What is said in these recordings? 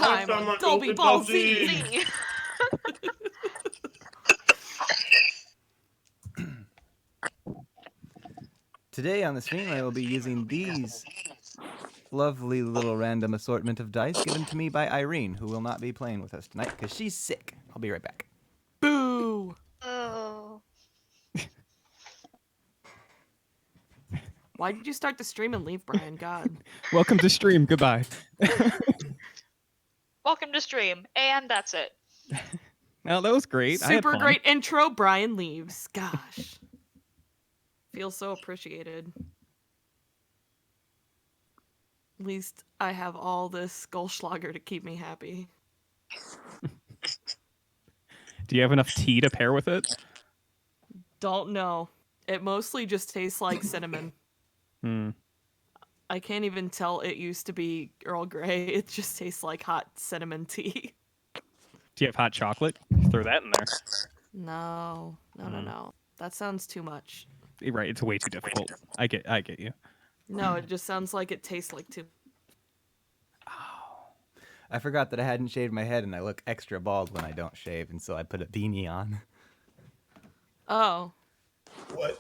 time on Dolby Ball Z. Today on the stream, I will be using these lovely little random assortment of dice given to me by Irene, who will not be playing with us tonight because she's sick. I'll be right back. Boo! Oh. Why did you start the stream and leave, Brian? God. Welcome to stream. Goodbye. Welcome to stream, and that's it. No, that was great. I had Super fun. great intro. Brian leaves. Gosh. Feels so appreciated. At least I have all this Goldschlager to keep me happy. Do you have enough tea to pair with it? Don't know. It mostly just tastes like cinnamon. I can't even tell it used to be Earl Grey. It just tastes like hot cinnamon tea. Do you have hot chocolate? Throw that in there. No. That sounds too much. Right, it's way too difficult. I get you. No, it just sounds like it tastes like too. I forgot that I hadn't shaved my head and I look extra bald when I don't shave, and so I put a beanie on. Oh. What?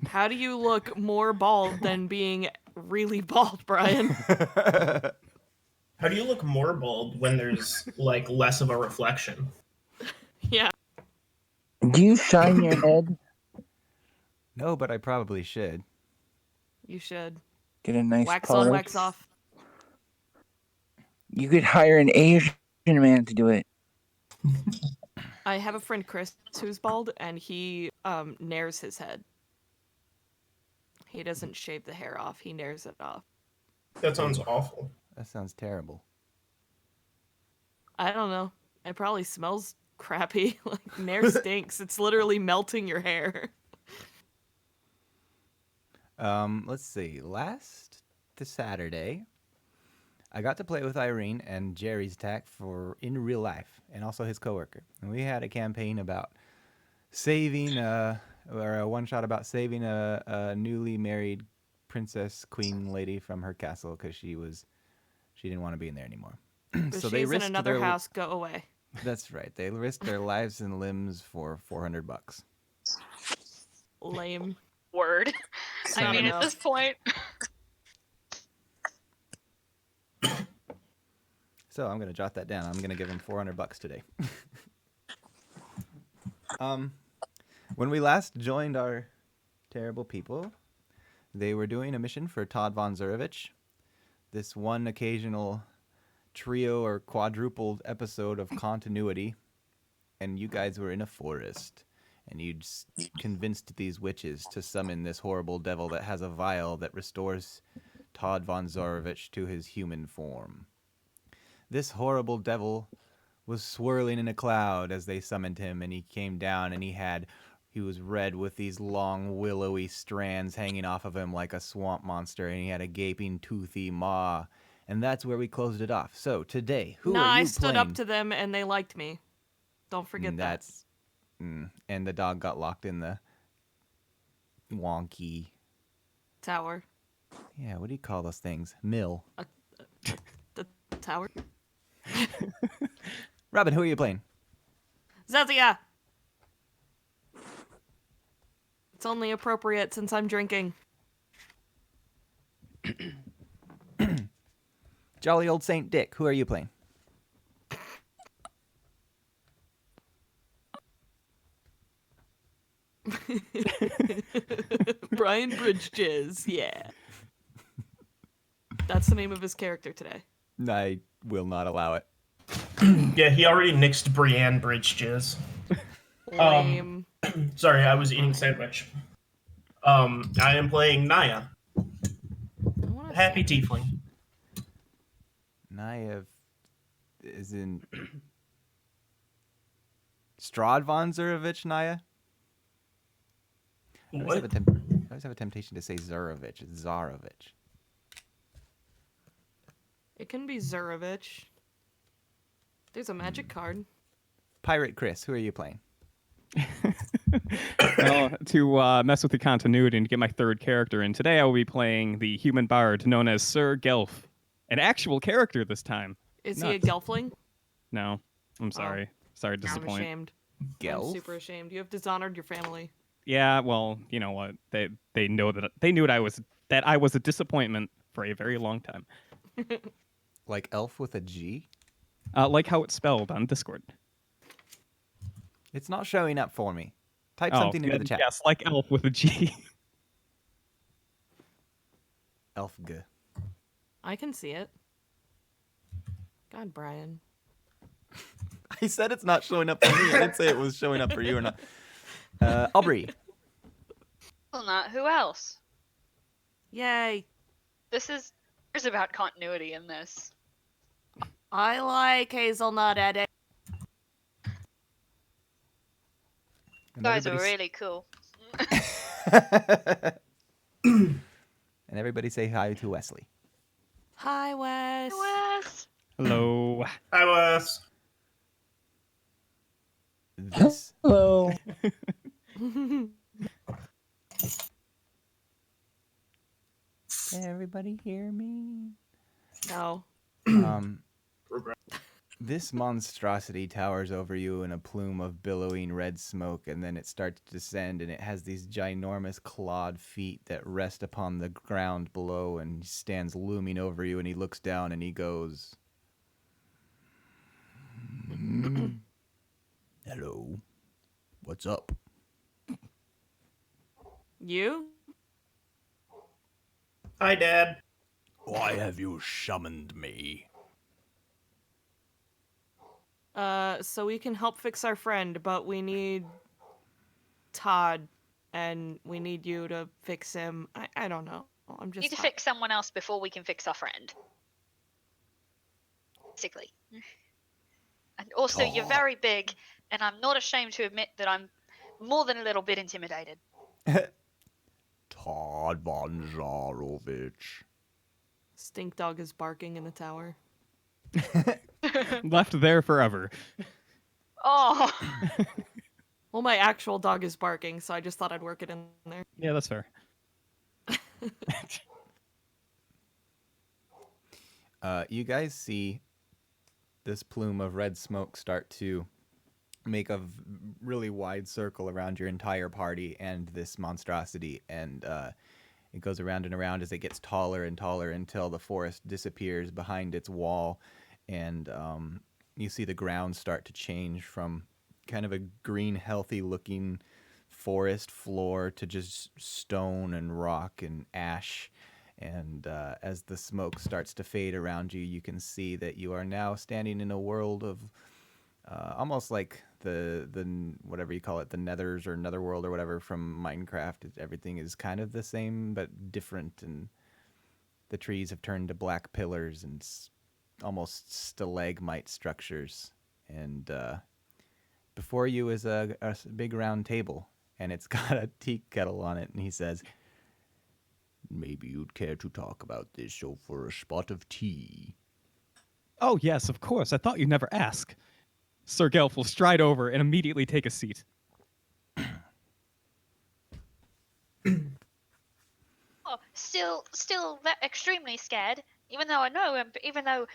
How do you look more bald than being really bald, Brian? How do you look more bald when there's, like, less of a reflection? Yeah. Do you shine your head? No, but I probably should. You should. Get a nice Wax polish. on, wax off. You could hire an Asian man to do it. I have a friend, Chris, who's bald, and he nares his head. He doesn't shave the hair off. He nares it off. That sounds awful. That sounds terrible. I don't know. It probably smells crappy. Like, nair stinks. It's literally melting your hair. Let's see. Last Saturday, I got to play with Irene and Jerry's tack in real life, and also his coworker. And we had a campaign about saving, or a one-shot about saving a newly married princess queen lady from her castle because she didn't want to be in there anymore. But So she's they in risked another their, house. Go away. That's right. They risked their lives and limbs for $400. Lame. Word. I Not mean, enough. at this point. So I'm gonna jot that down. I'm gonna give him $400 today. When we last joined our terrible people, they were doing a mission for Todd von Zurovich. This one occasional trio or quadrupled episode of continuity, and you guys were in a forest, and you just convinced these witches to summon this horrible devil that has a vial that restores Todd von Zurovich to his human form. This horrible devil was swirling in a cloud as they summoned him, and he came down, and he was red with these long willowy strands hanging off of him like a swamp monster, and he had a gaping toothy maw. And that's where we closed it off. So today, who are you I playing? stood up to them and they liked me. Don't forget that. And the dog got locked in the wonky Tower. Yeah, what do you call those things? Mill. The tower. Robin, who are you playing? Zazia! It's only appropriate since I'm drinking. Jolly old Saint Dick, who are you playing? Brian Bridges, yeah. That's the name of his character today. I will not allow it. Yeah, he already nixed Brienne Bridges. Lame. Sorry, I was eating sandwich. I am playing Naya. Happy tiefling. Naya is in Strahd von Zurovich, Naya? I always have a temptation to say Zurovich. It's Zarovich. It can be Zurovich. There's a magic card. Pirate Chris, who are you playing? Well, to mess with the continuity and to get my third character in, today I will be playing the human bard known as Sir Gelf. An actual character this time. Is he a Nuts. gelfling? No, I'm sorry. Sorry to I'm disappoint. ashamed. I'm Gelf? super ashamed. You have dishonored your family. Yeah, well, you know what? They know that they knew I was a disappointment for a very long time. Like elf with a G? Like how it's spelled on Discord. It's not showing up for me. Type something into the chat. Yes, like elf with a G. Elfg. I can see it. God, Brian. I said it's not showing up for me. I didn't say it was showing up for you or not. Aubrey. Well, not who else? Yay. There's about continuity in this. I like hazelnut edit. And Guys are everybody really cool. and everybody say hi to Wesley. Hi, Wes. Wes. Hello. Hi, Wes. This Hello. Can everybody hear me? No. This monstrosity towers over you in a plume of billowing red smoke, and then it starts to descend, and it has these ginormous clawed feet that rest upon the ground below, and he stands looming over you, and he looks down, and he goes, "Hello, what's up?" You? Hi, Dad. Why have you summoned me? So we can help fix our friend, but we need Todd, and we need you to fix him. I don't know. I'm Need just to fix someone else before we can fix our friend. Basically. And also, you're very big, and I'm not ashamed to admit that I'm more than a little bit intimidated. Todd Von Zarovich. Stink dog is barking in the tower. Left there forever. Oh, Well, my actual dog is barking, so I just thought I'd work it in there. Yeah, that's fair. You guys see this plume of red smoke start to make a really wide circle around your entire party and this monstrosity, and it goes around and around as it gets taller and taller until the forest disappears behind its wall, and you see the ground start to change from kind of a green, healthy-looking forest floor to just stone and rock and ash. And as the smoke starts to fade around you, you can see that you are now standing in a world of almost like the whatever you call it, the Nethers or Netherworld or whatever from Minecraft. Everything is kind of the same but different, and the trees have turned to black pillars and almost stalagmite structures. And before you is a big round table, and it's got a tea kettle on it, and he says, "Maybe you'd care to talk about this over a spot of tea." Oh, yes, of course. I thought you'd never ask. Sir Gelf will stride over and immediately take a seat. oh still extremely scared. Even though I know, even though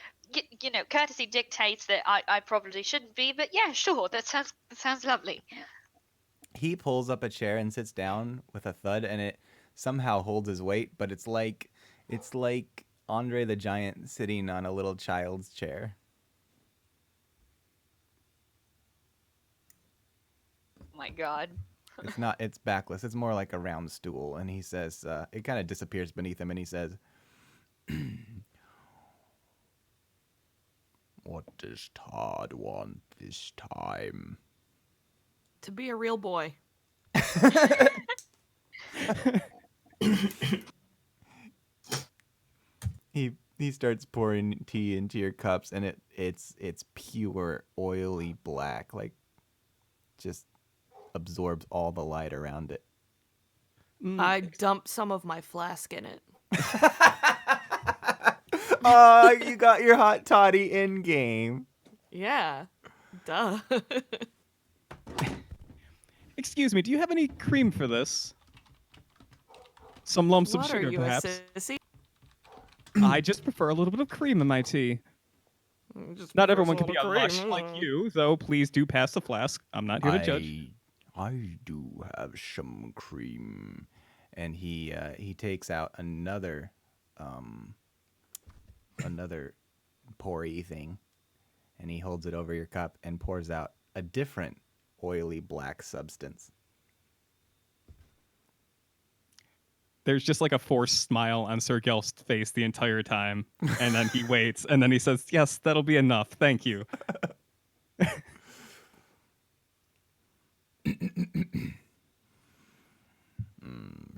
you know, courtesy dictates that I probably shouldn't be. But yeah, sure, that sounds lovely. He pulls up a chair and sits down with a thud, and it somehow holds his weight, but it's like Andre the Giant sitting on a little child's chair. Oh my god. It's backless. It's more like a round stool. And he says, it kind of disappears beneath him, and he says, "What does Todd want this time?" To be a real boy. He starts pouring tea into your cups, and it's pure oily black, like just absorbs all the light around it. I dumped some of my flask in it. Oh, you got your hot toddy in game. Yeah. Duh. Excuse me, do you have any cream for this? Some lumps of What are sugar, you, a perhaps? sissy? I just prefer a little bit of cream in my tea. Just Not press everyone a can be a little lush cream. like you, though please do pass the flask. I'm not here to judge. I do have some cream, and he takes out another pourey thing, and he holds it over your cup and pours out a different oily black substance. There's just like a forced smile on Sir Gelf's face the entire time, and then he waits, and then he says, "Yes, that'll be enough. Thank you."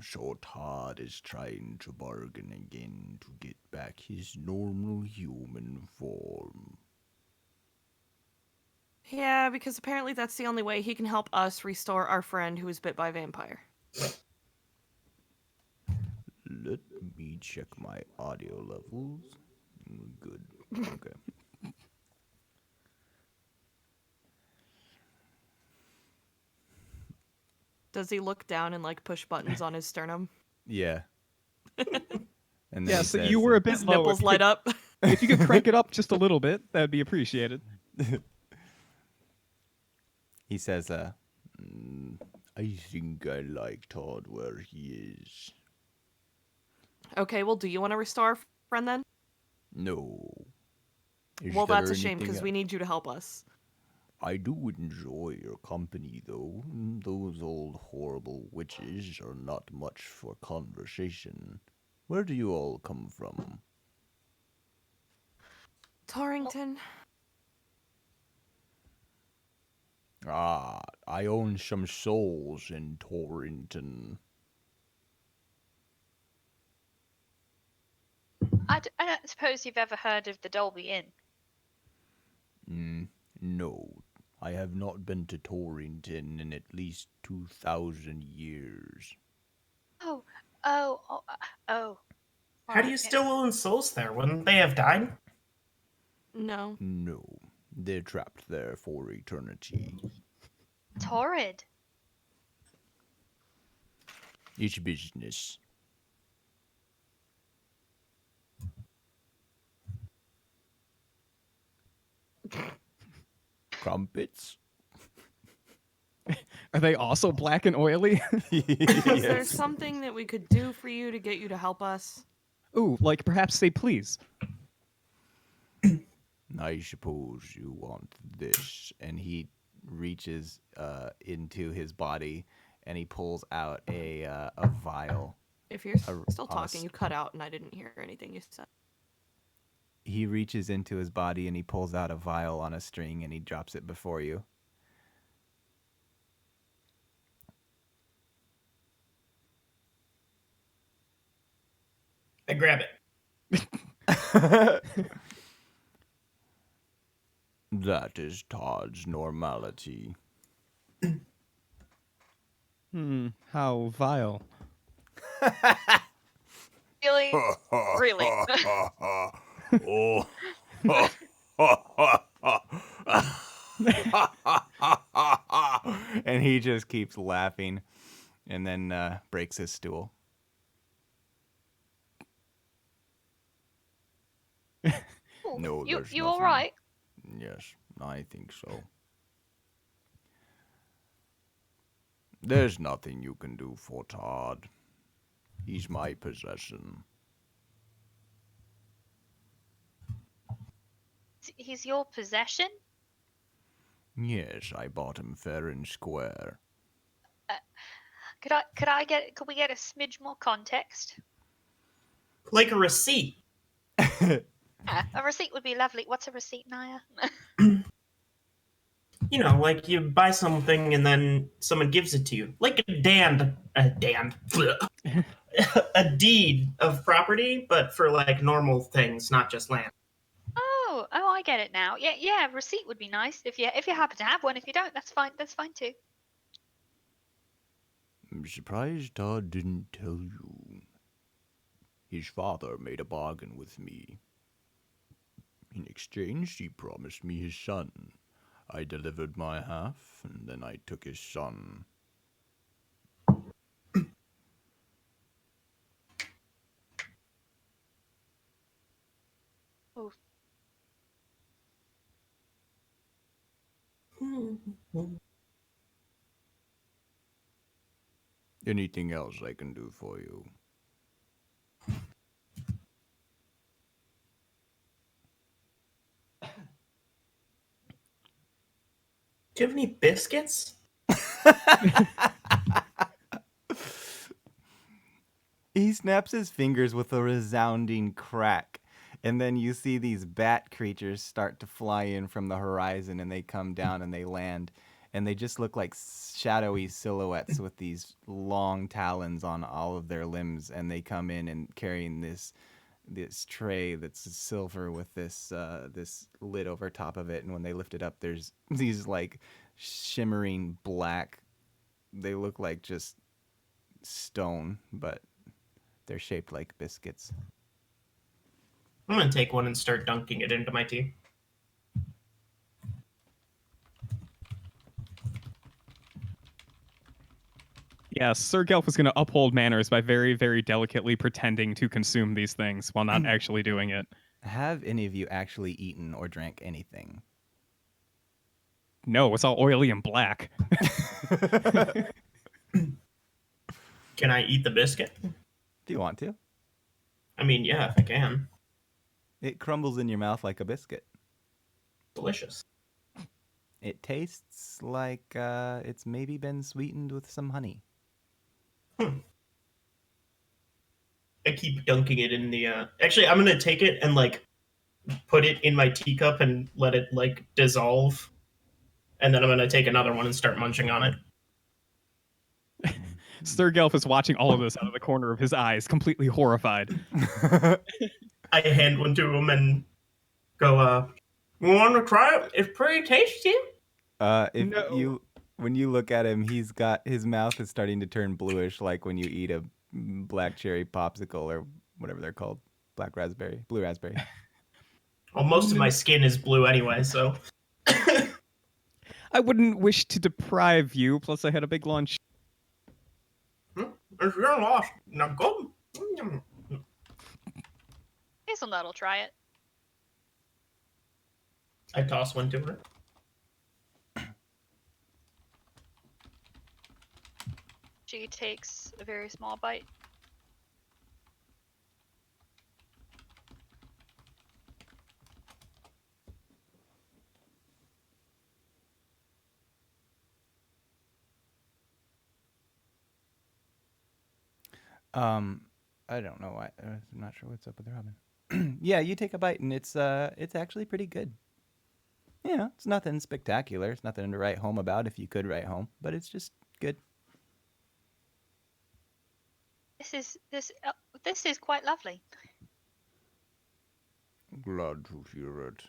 So Todd is trying to bargain again to get back his normal human form. Yeah, because apparently that's the only way he can help us restore our friend who was bit by a vampire. Let me check my audio levels. Good. Okay. Does he look down and like push buttons on his sternum? Yeah. And then Yeah, he so says, you were a His bit low. nipples light up. If you could crank it up just a little bit, that'd be appreciated. he says, I think I like Todd where he is. Okay, well, do you want to restore our friend then? No. Is Well, there that's a shame anything because we need you to help us. I do enjoy your company, though. Those old horrible witches are not much for conversation. Where do you all come from? Torrington. Ah, I own some souls in Torrington. I don't suppose you've ever heard of the Dolby Inn. No, I have not been to Torrington in at least 2,000 years. Oh. How do you still own souls there? Wouldn't they have died? No. No, they're trapped there for eternity. It's horrid. It's business. Crumpets? Are they also black and oily? Is there something that we could do for you to get you to help us? Ooh, like perhaps say please. I suppose you want this. And he reaches into his body and he pulls out a vial. If you're still talking, you cut out and I didn't hear anything you said. He reaches into his body and he pulls out a vial on a string and he drops it before you. I grab it. That is Todd's normality. How vile. Really? Really? Oh. And he just keeps laughing and then breaks his stool. No, you there's you nothing. all right? Yes, I think so. There's nothing you can do for Todd. He's my possession. He's your possession? Yes, I bought him fair and square. Could we get a smidge more context? Like a receipt. Yeah, a receipt would be lovely. What's a receipt, Naya? You know, like you buy something and then someone gives it to you. Like a deed of property, but for like normal things, not just land. Oh, I get it now. Yeah, a receipt would be nice if you happen to have one. If you don't, that's fine. That's fine too. I'm surprised Todd didn't tell you. His father made a bargain with me. In exchange, he promised me his son. I delivered my half, and then I took his son. Oh, Anything else I can do for you? Do you have any biscuits? He snaps his fingers with a resounding crack, and then you see these bat creatures start to fly in from the horizon, and they come down and they land, and they just look like shadowy silhouettes with these long talons on all of their limbs, and they come in and carrying this tray that's silver with this this lid over top of it, and when they lift it up, there's these like shimmering black. They look like just stone, but they're shaped like biscuits. I'm gonna take one and start dunking it into my tea. Yeah, Sir Gelf is going to uphold manners by very, very delicately pretending to consume these things while not actually doing it. Have any of you actually eaten or drank anything? No, it's all oily and black. Can I eat the biscuit? Do you want to? I mean, yeah, if I can. It crumbles in your mouth like a biscuit. Delicious. It tastes like it's maybe been sweetened with some honey. I keep dunking it in the. Actually, I'm gonna take it and like put it in my teacup and let it like dissolve, and then I'm gonna take another one and start munching on it. Sir Gelf is watching all of this out of the corner of his eyes, completely horrified. I hand one to him and go, "You want to try it? It's pretty tasty." If No. when you look at him, his mouth is starting to turn bluish, like when you eat a black cherry popsicle or whatever they're called, blue raspberry. Well, most of my skin is blue anyway, so. I wouldn't wish to deprive you, plus I had a big lunch. It's your loss. Now go. Hazelnut will try it. I toss one to her. She takes a very small bite. I don't know why. I'm not sure what's up with Robin. Yeah, you take a bite and it's actually pretty good. You know, it's nothing spectacular. It's nothing to write home about if you could write home, but it's just good. This is quite lovely. Glad to hear it.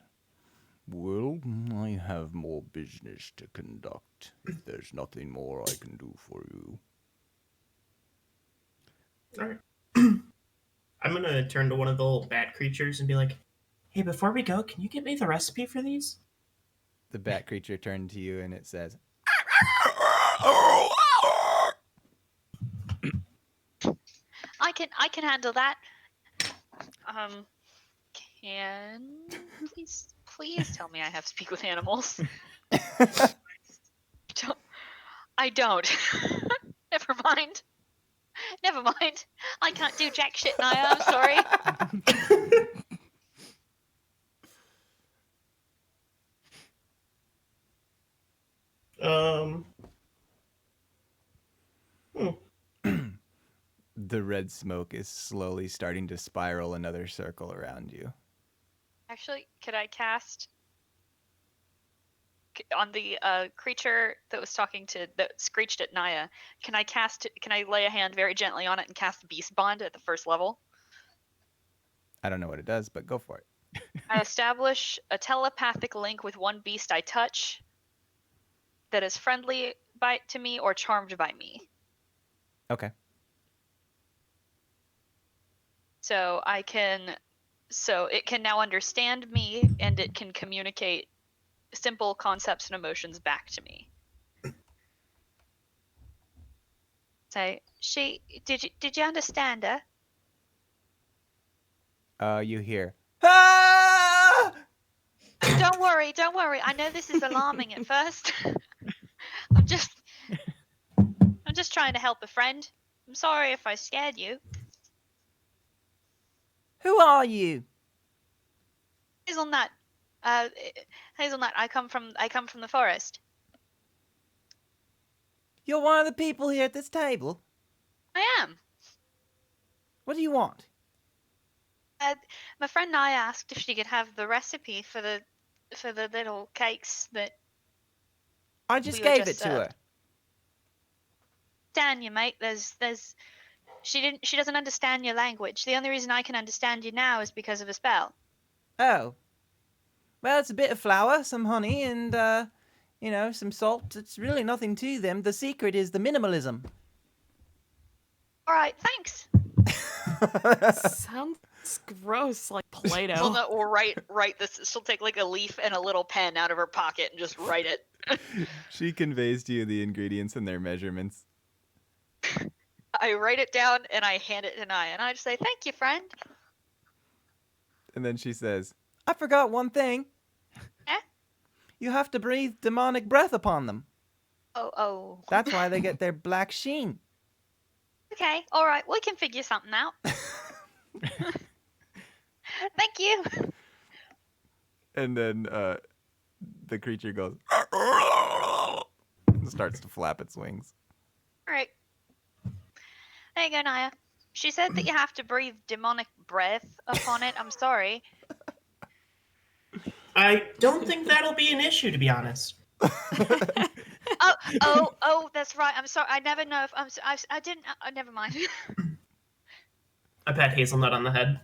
Well, I have more business to conduct. If there's nothing more I can do for you. Alright. I'm gonna turn to one of the little bat creatures and be like, "Hey, before we go, can you get me the recipe for these?" The bat creature turned to you and it says, I can handle that. Please tell me I have speak with animals. I don't. Never mind. I can't do jack shit, Naya. I'm sorry. The red smoke is slowly starting to spiral another circle around you. Actually, could I cast on the creature that was that screeched at Naya? Can I lay a hand very gently on it and cast Beast Bond at the first level? I don't know what it does, but go for it. I establish a telepathic link with one beast I touch that is friendly to me or charmed by me. Okay. So it can now understand me and it can communicate simple concepts and emotions back to me. Say, did you understand her? You hear, ah! Don't worry. I know this is alarming at first. I'm just trying to help a friend. I'm sorry if I scared you. Who are you? Hazelnut. Uh, Hazelnut. I come from the forest. You're one of the people here at this table. I am. What do you want? My friend and I asked if she could have the recipe for the little cakes that I just we were gave just it to her. Understand you, mate. She doesn't understand your language. The only reason I can understand you now is because of a spell. Oh. Well, it's a bit of flour, some honey, and, some salt. It's really nothing to them. The secret is the minimalism. All right, thanks. Sounds gross, like Play-Doh. Hazelnut will write this. She'll take like a leaf and a little pen out of her pocket and just write it. She conveys to you the ingredients and their measurements. I write it down and I hand it to Naya, and I just say, "Thank you, friend." And then she says, I forgot one thing. Eh? You have to breathe demonic breath upon them. Oh. That's why they get their black sheen. Okay, all right. We can figure something out. Thank you. And then the creature goes and starts to flap its wings. All right. There you go, Naya. She said that you have to breathe demonic breath upon it. I'm sorry. I don't think that'll be an issue, to be honest. Oh, that's right. I'm sorry. I never know if I didn't. Never mind. I pat Hazelnut on the head.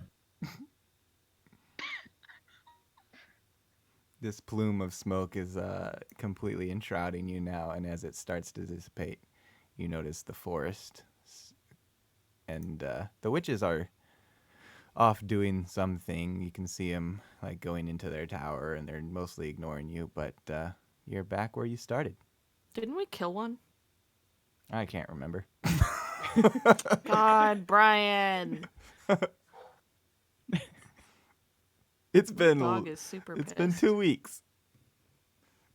This plume of smoke is completely enshrouding you now, and as it starts to dissipate, you notice the forest. And the witches are off doing something. You can see them like going into their tower, and they're mostly ignoring you, but you're back where you started. Didn't we kill one? I can't remember. God, Brian. It's been Dog is super it's pissed. been 2 weeks.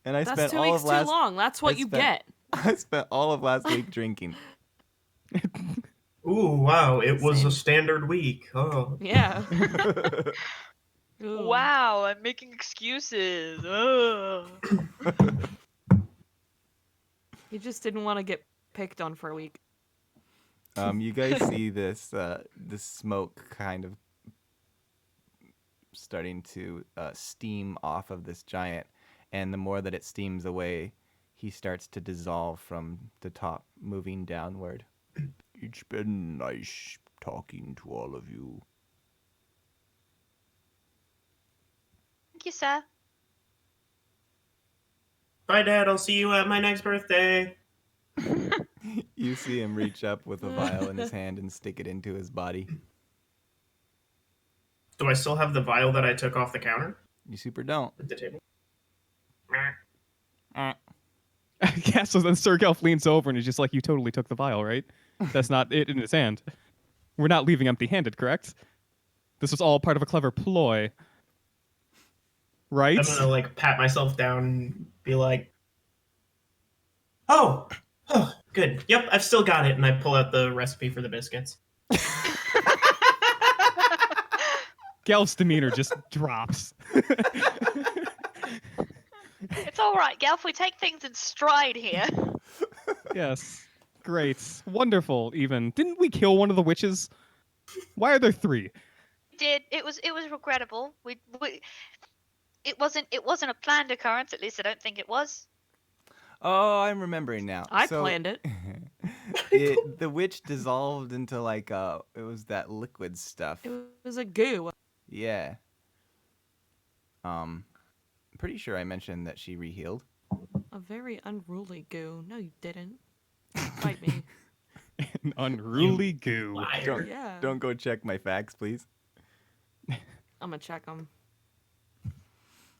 And I That's spent 2 all weeks of last too long. That's what I you spent- get. I spent all of last week drinking. Ooh, wow, it was Same. a standard week. Oh. Yeah. Ooh. Wow, I'm making excuses. Ugh. He just didn't want to get picked on for a week. You guys see this this smoke kind of starting to steam off of this giant, and the more that it steams away, he starts to dissolve from the top, moving downward. It's been nice talking to all of you. Thank you, sir. Bye, Dad. I'll see you at my next birthday. You see him reach up with a vial in his hand and stick it into his body. Do I still have the vial that I took off the counter You super don't. at the table? Yeah, so then Sir Gelf leans over and is just like, you totally took the vial, right? That's not it in his hand. We're not leaving empty-handed, correct? This was all part of a clever ploy. Right? I'm gonna like pat myself down and be like, oh, good. Yep, I've still got it. And I pull out the recipe for the biscuits. Gelf's demeanor just drops. It's all right, Gelf. We take things in stride here. Yes. Great. Wonderful, even. Didn't we kill one of the witches? Why are there 3? It was regrettable. It wasn't a planned occurrence. At least I don't think it was. Oh, I'm remembering now. I planned it. The witch dissolved into like it was that liquid stuff. It was a goo. Yeah. Pretty sure I mentioned that she rehealed. A very unruly goo. No, you didn't. Fight me. An unruly goo. Liar. Yeah. Don't go check my facts, please. I'm gonna check them.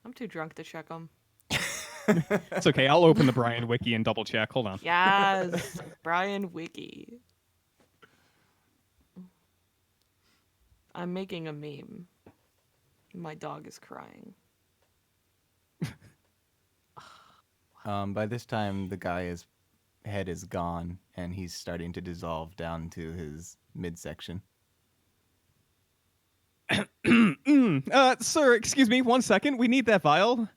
I'm too drunk to check them. It's okay, I'll open the Brian wiki and double check. Hold on. Yes, Brian Wiki. I'm making a meme. My dog is crying. By this time, the guy's head is gone, and he's starting to dissolve down to his midsection. Sir, excuse me, 1 second. We need that vial.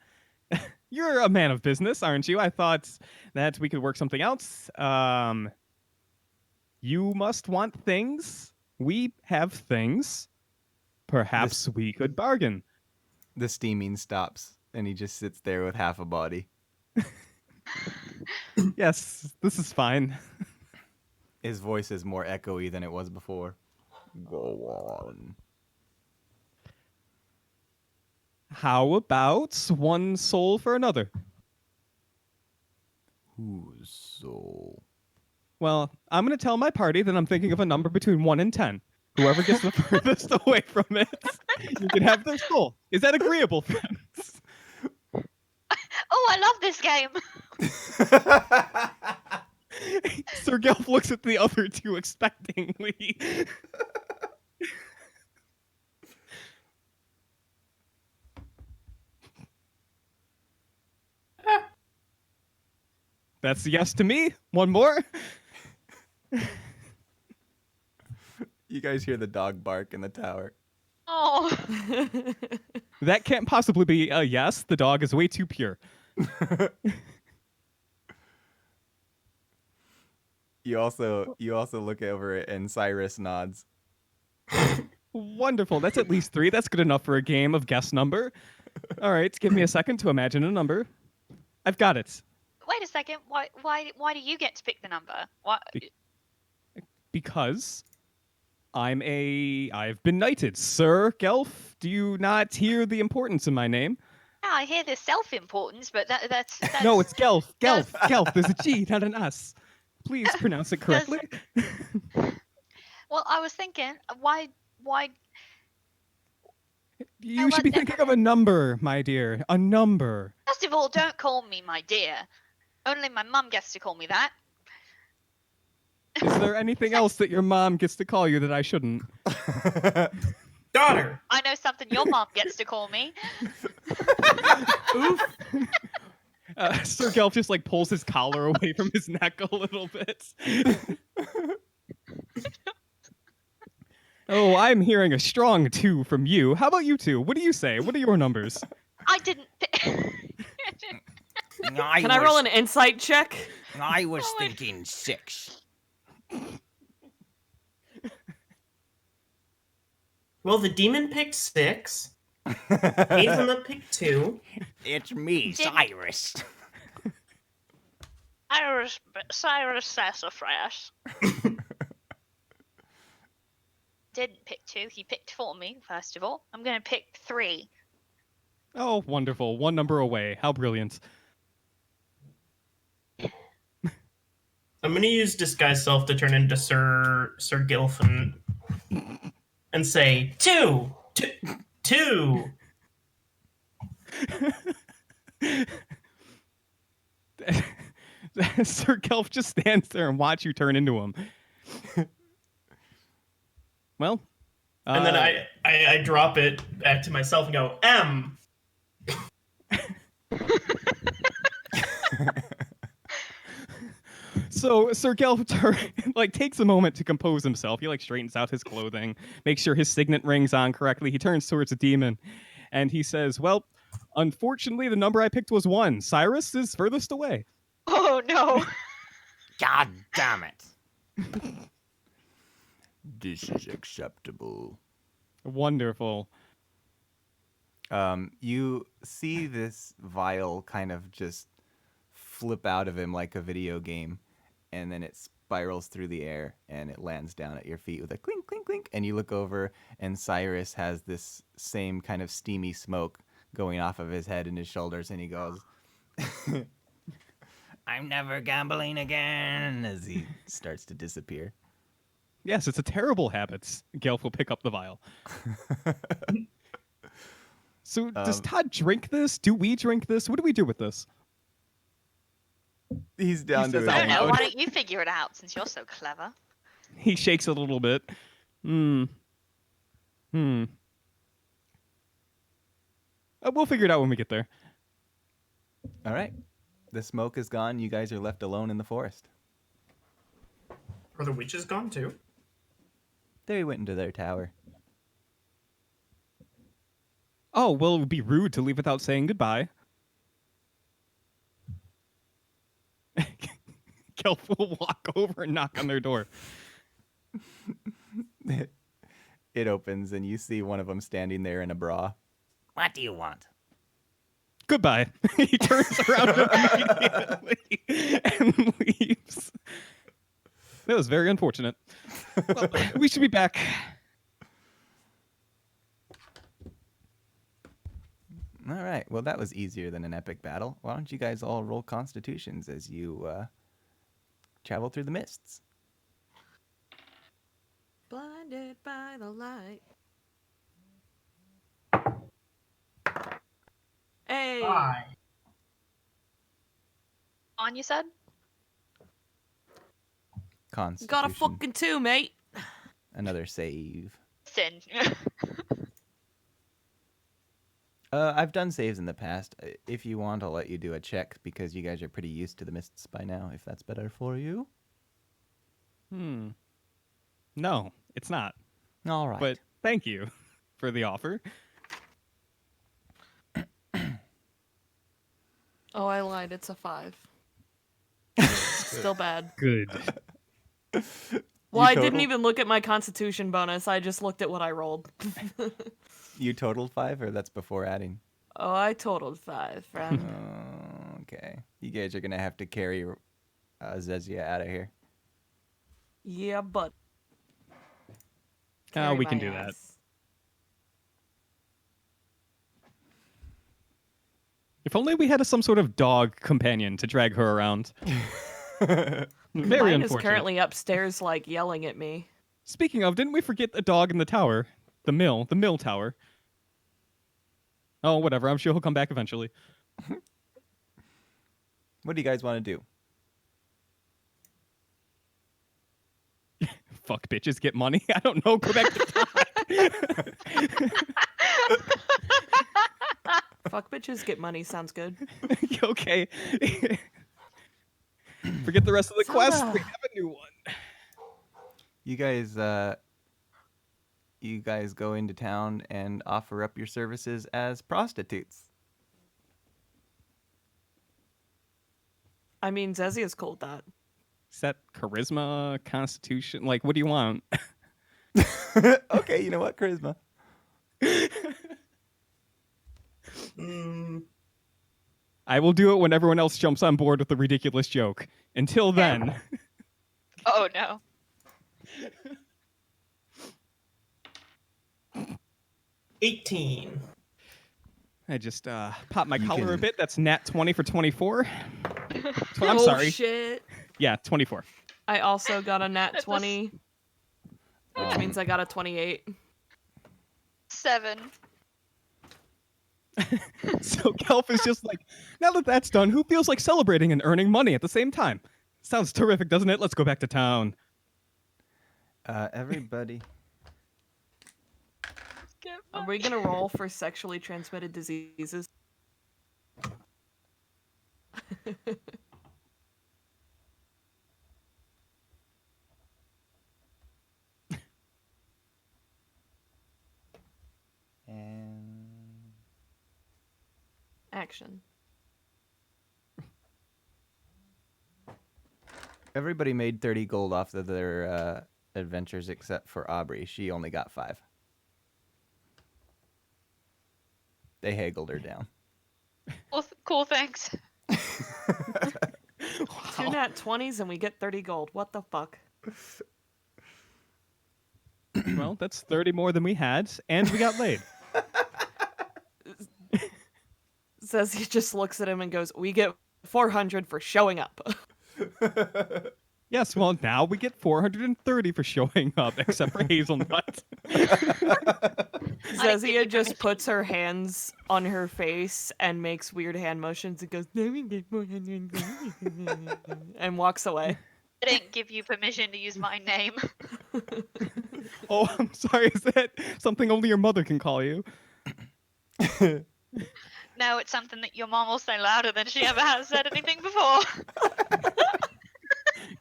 You're a man of business, aren't you? I thought that we could work something out. You must want things. We have things. Perhaps we could bargain. The steaming stops, and he just sits there with half a body. Yes, this is fine. His voice is more echoey than it was before. Go on. How about one soul for another? Whose soul? Well, I'm going to tell my party that I'm thinking of a number between 1 and 10. Whoever gets the furthest away from it, you can have their soul. Is that agreeable, friends? Oh, I love this game. Sir Gelf looks at the other two expectingly. That's a yes to me. One more. You guys hear the dog bark in the tower. Oh, That can't possibly be a yes. The dog is way too pure. You also look over it, and Cyrus nods. Wonderful. That's at least 3. That's good enough for a game of guess number. All right, give me a second to imagine a number. I've got it. wait a second. Why do you get to pick the number? Why? Because I've been knighted. Sir Gelf, do you not hear the importance in my name? Yeah, I hear there's self-importance, but that's No, it's Gelf. Gelf. Gelf. There's a G, not an S. Please pronounce it correctly. Well, I was thinking, why? You should be thinking of a number, my dear. A number. First of all, don't call me my dear. Only my mum gets to call me that. Is there anything else that your mom gets to call you that I shouldn't? Daughter. I know something your mum gets to call me. Oof. Sir Gelf just like pulls his collar away from his neck a little bit. Oh, I'm hearing a strong 2 from you. How about you two? What do you say? What are your numbers? I didn't. Can I roll an insight check? I was thinking 6. Well, the demon picked 6. Hazelnut picked 2. It's me, Cyrus. Cyrus Sassafras didn't pick 2. He picked for me, first of all. I'm going to pick 3. Oh, wonderful. One number away. How brilliant. I'm gonna use disguise self to turn into Sir Gilf and say 2. Sir Gelf just stands there and watch you turn into him. Well, And then I drop it back to myself and go M. So Sir Gelf takes a moment to compose himself. He straightens out his clothing, makes sure his signet ring's on correctly. He turns towards the demon, and he says, "Well, unfortunately, the number I picked was 1. Cyrus is furthest away." Oh no! God damn it. This is acceptable. Wonderful. You see this vial kind of just flip out of him like a video game, and then it spirals through the air and it lands down at your feet with a clink, clink, clink. And you look over, and Cyrus has this same kind of steamy smoke going off of his head and his shoulders, and he goes, I'm never gambling again. as he starts to disappear. Yes, it's a terrible habit. Gelf will pick up the vial. So does Todd drink this? Do we drink this? What do we do with this? He's down He to says his I don't know. loud. Why don't you figure it out since you're so clever? He shakes a little bit. We'll figure it out when we get there. All right. The smoke is gone. You guys are left alone in the forest. Are the witches gone too? They went into their tower. Oh, well, it would be rude to leave without saying goodbye. Kelp will walk over and knock on their door. It opens, and you see one of them standing there in a bra. What do you want? Goodbye. He turns around immediately and leaves. That was very unfortunate. Well, we should be back. All right. Well, that was easier than an epic battle. Why don't you guys all roll constitutions as you travel through the mists? Blinded by the light. Hey. Bye. On, you said? Constitution. Got a fucking 2, mate. Another save. Sin. I've done saves in the past. If you want, I'll let you do a check because you guys are pretty used to the mists by now, if that's better for you. No, it's not. All right. But thank you for the offer. Oh, I lied. It's a 5. Still bad. Good. Well, I total- didn't even look at my constitution bonus. I just looked at what I rolled. You totaled 5, or that's before adding? Oh, I totaled 5, friend. Okay. You guys are going to have to carry Zezia out of here. Yeah, but. Oh, Carry we can my do that. ass. If only we had some sort of dog companion to drag her around. Very Mine is unfortunate. currently upstairs, like, yelling at me. Speaking of, didn't we forget the dog in the tower? The mill tower. Oh, whatever. I'm sure he'll come back eventually. What do you guys want to do? Fuck bitches, get money. I don't know. Go back to Todd. Fuck bitches, get money. Sounds good. Okay. Forget the rest of the quest. Soda. We have a new one. You guys go into town and offer up your services as prostitutes. I mean, Zezia's cool with that. Is that charisma, constitution? Like, what do you want? Okay, you know what? Charisma. I will do it when everyone else jumps on board with the ridiculous joke. Until then, Oh no. 18. I just popped my You collar a can- bit. That's nat 20 for 24. I'm Oh, sorry. shit. Yeah, 24. I also got a nat That's a 20, which means I got a 28. 7. So Kelp is just like, now that that's done, who feels like celebrating and earning money at the same time? Sounds terrific, doesn't it? Let's go back to town. Everybody. Are we gonna roll for sexually transmitted diseases? And Action. everybody made 30 gold off of their adventures except for Aubrey. She only got 5. They haggled her down. Cool, thanks. 2 nat 20s and we get 30 gold. What the fuck? Well, that's 30 more than we had, and we got laid. Says he just looks at him and goes, "We get 400 for showing up." Yes, well, now we get 430 for showing up, except for Hazelnut. Zezia just puts her hands on her face and makes weird hand motions and goes, "Now we get 400 gold," and walks away. I didn't give you permission to use my name. Oh, I'm sorry. Is that something only your mother can call you? now it's something that your mom will say louder than she ever has said anything before.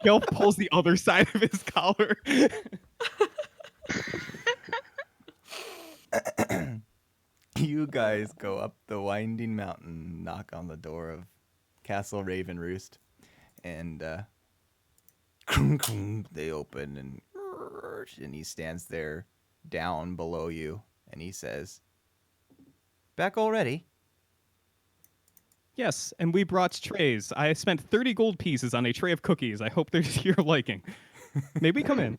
Gelf pulls the other side of his collar. You guys go up the winding mountain, knock on the door of Castle Ravenroost, and they open, and he stands there down below you, and he says, "Back already?" Yes, and we brought trays. I spent 30 gold pieces on a tray of cookies. I hope they're to your liking. May we come in?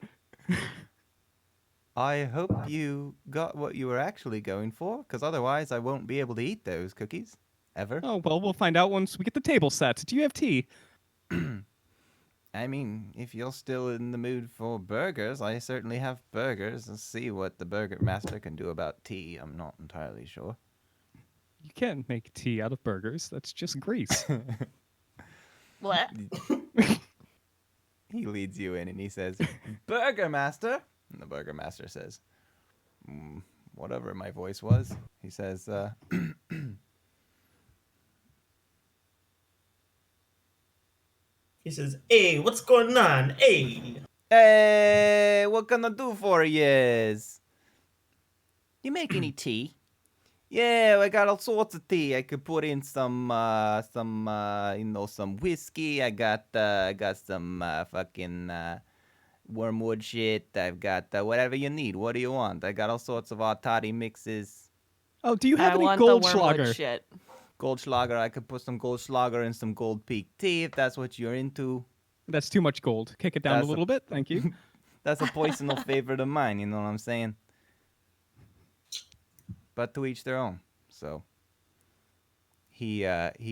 I hope you got what you were actually going for, because otherwise I won't be able to eat those cookies. Ever. Oh, well, we'll find out once we get the table set. Do you have tea? I mean, if you're still in the mood for burgers, I certainly have burgers. Let's see what the burger master can do about tea. I'm not entirely sure. You can't make tea out of burgers. That's just grease. What? He leads you in and he says, "Burger master." And the burger master says, whatever my voice was. He says, He says, "Hey, what's going on? Hey." "Hey, what can I do for yous? You make any tea?" "Yeah, I got all sorts of tea. I could put in some whiskey. I got some fucking wormwood shit. I've got whatever you need. What do you want? I got all sorts of toddy mixes. Oh, do you have I any want the wormwood Goldschlager? shit. Goldschlager. I could put some Goldschlager and some Gold Peak tea if that's what you're into. That's too much gold. Kick it down That's a a- little bit. Thank you. That's a personal favorite of mine. You know what I'm saying? But to each their own. So he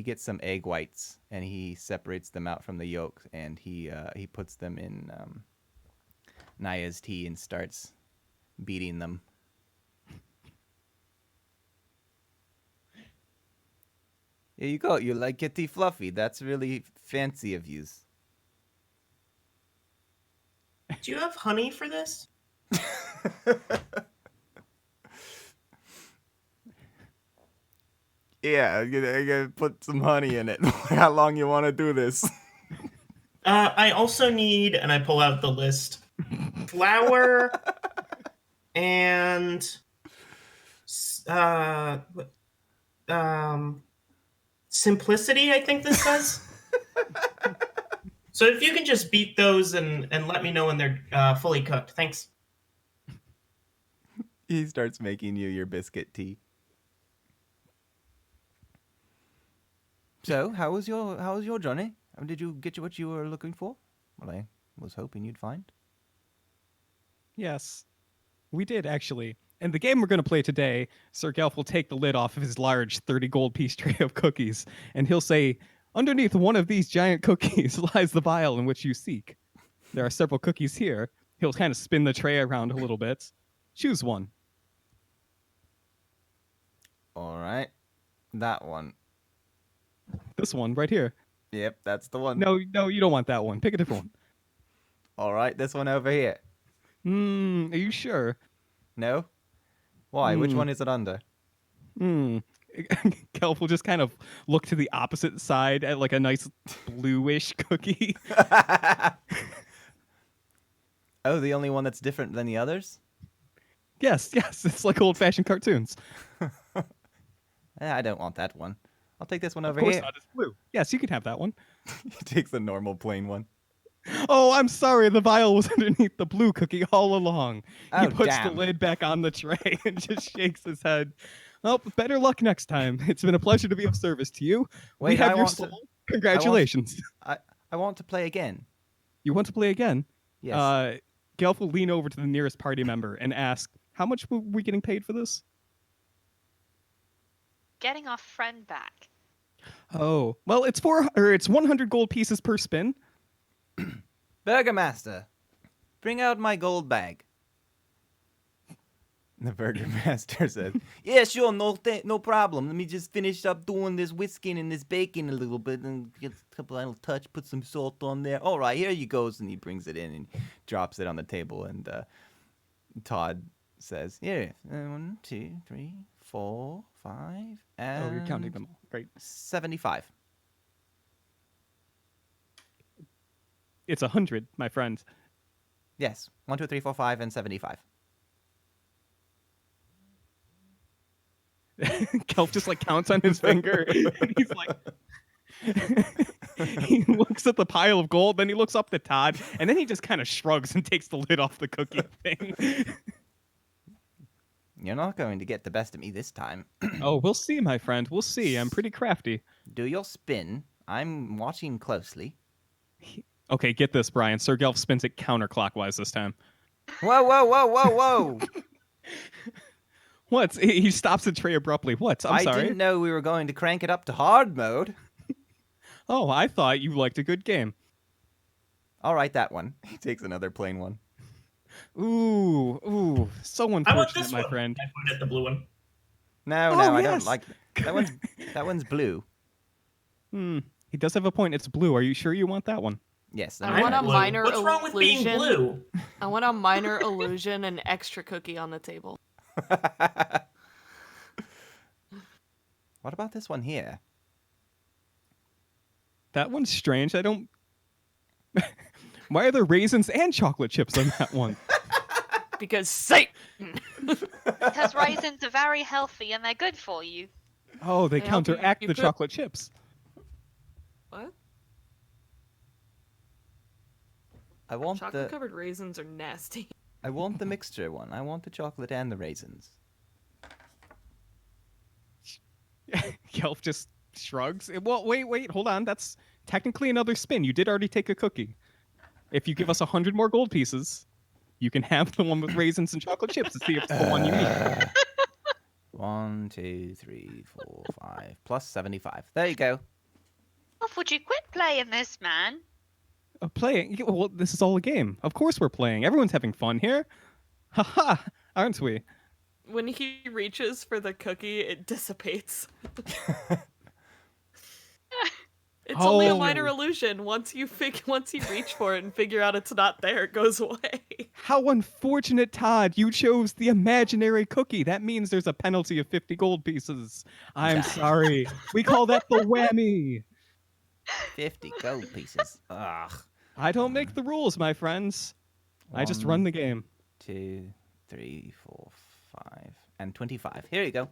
gets some egg whites and he separates them out from the yolks and he puts them in Naya's tea and starts beating them. Here you go. You like your tea fluffy. That's really fancy of yous. Do you have honey for this? Yeah, I'm gonna put some honey in it. How long you want to do this? I also need, and I pull out the list, flour and simplicity, I think this says. So if you can just beat those and let me know when they're fully cooked. Thanks. He starts making you your biscuit tea. So, how was your journey? Did you get what you were looking for? Well, I was hoping you'd find. Yes, we did actually. And the game we're going to play today, Sir Gelf will take the lid off of his large 30 gold piece tray of cookies, and he'll say, "Underneath one of these giant cookies lies the vial in which you seek. There are several cookies here." He'll kind of spin the tray around a little bit. Choose one. All right, that one. This one right here. Yep, that's the one. No, you don't want that one. Pick a different one. All right, this one over here. Are you sure? No. Why? Which Hmm. one is it under? Gelf will just kind of look to the opposite side at like a nice bluish cookie. Oh, the only one that's different than the others? Yes, it's like old-fashioned cartoons. I don't want that one. I'll take this one over Of course here. not, it's blue. Yes, you can have that one. He takes the normal plain one. Oh, I'm sorry, the vial was underneath the blue cookie all along. He Oh, puts damn. the lid back on the tray and just shakes his head. Well, better luck next time. It's been a pleasure to be of service to you. We Wait, have I your want to- soul. Congratulations. I want to play again. You want to play again? Yes. Gelf will lean over to the nearest party member and ask, "How much were we getting paid for this?" Getting our friend back. Oh, well, it's 100 gold pieces per spin. Burgermaster, bring out my gold bag. The Burgermaster says, "Yeah, sure, no problem. Let me just finish up doing this whisking and this bacon a little bit and get a couple little touch, put some salt on there. All right, here you goes." And he brings it in and drops it on the table. And Todd says, "Here, 1, 2, 3, 4, 5, and Oh, you're counting them all. Great. 75. It's 100, my friend. Yes, 1, 2, 3, 4, 5, and 75. Kelp just like counts on his finger, and he's like, he looks at the pile of gold, then he looks up to Todd, and then he just kind of shrugs and takes the lid off the cookie thing. You're not going to get the best of me this time. Oh, we'll see, my friend. We'll see. I'm pretty crafty. Do your spin. I'm watching closely. Okay, get this, Brian. Sir Gelf spins it counterclockwise this time. Whoa, whoa, whoa, whoa, whoa! What? He stops the tray abruptly. What? I'm I sorry. didn't know we were going to crank it up to hard mode. Oh, I thought you liked a good game. All right, that one. He takes another plain one. Ooh, so I want unfortunate, this my one. friend. I put it the blue one. No, Oh, I yes. don't like that one's blue. He does have a point. It's blue. Are you sure you want that one? Yes. I want a Blue. minor What's wrong with being illusion. blue? I want a minor illusion and extra cookie on the table. What about this one here? That one's strange. I don't. Why are there raisins and chocolate chips on that one? Because Satan! Because raisins are very healthy and they're good for you. Oh, they They help you- counteract you the put- chocolate chips. What? I want Chocolate the covered raisins are nasty. I want the mixture one. I want the chocolate and the raisins. Gelf just shrugs. Well, wait, hold on. That's technically another spin. You did already take a cookie. If you give us 100 more gold pieces, you can have the one with raisins and chocolate chips to see if it's the one you need. 1, 2, 3, 4, 5 plus 75. There you go. Oh, would you quit playing this, man? Playing? Well, this is all a game. Of course we're playing. Everyone's having fun here. Haha, aren't we? When he reaches for the cookie, it dissipates. It's only a minor Oh. illusion. Once you reach for it and figure out it's not there, it goes away. How unfortunate, Todd. You chose the imaginary cookie. That means there's a penalty of 50 gold pieces. I'm sorry. We call that the whammy. 50 gold pieces. Ugh. I don't make the rules, my friends. I just run the game. 2, 3, 4, 5, and 25. Here you go.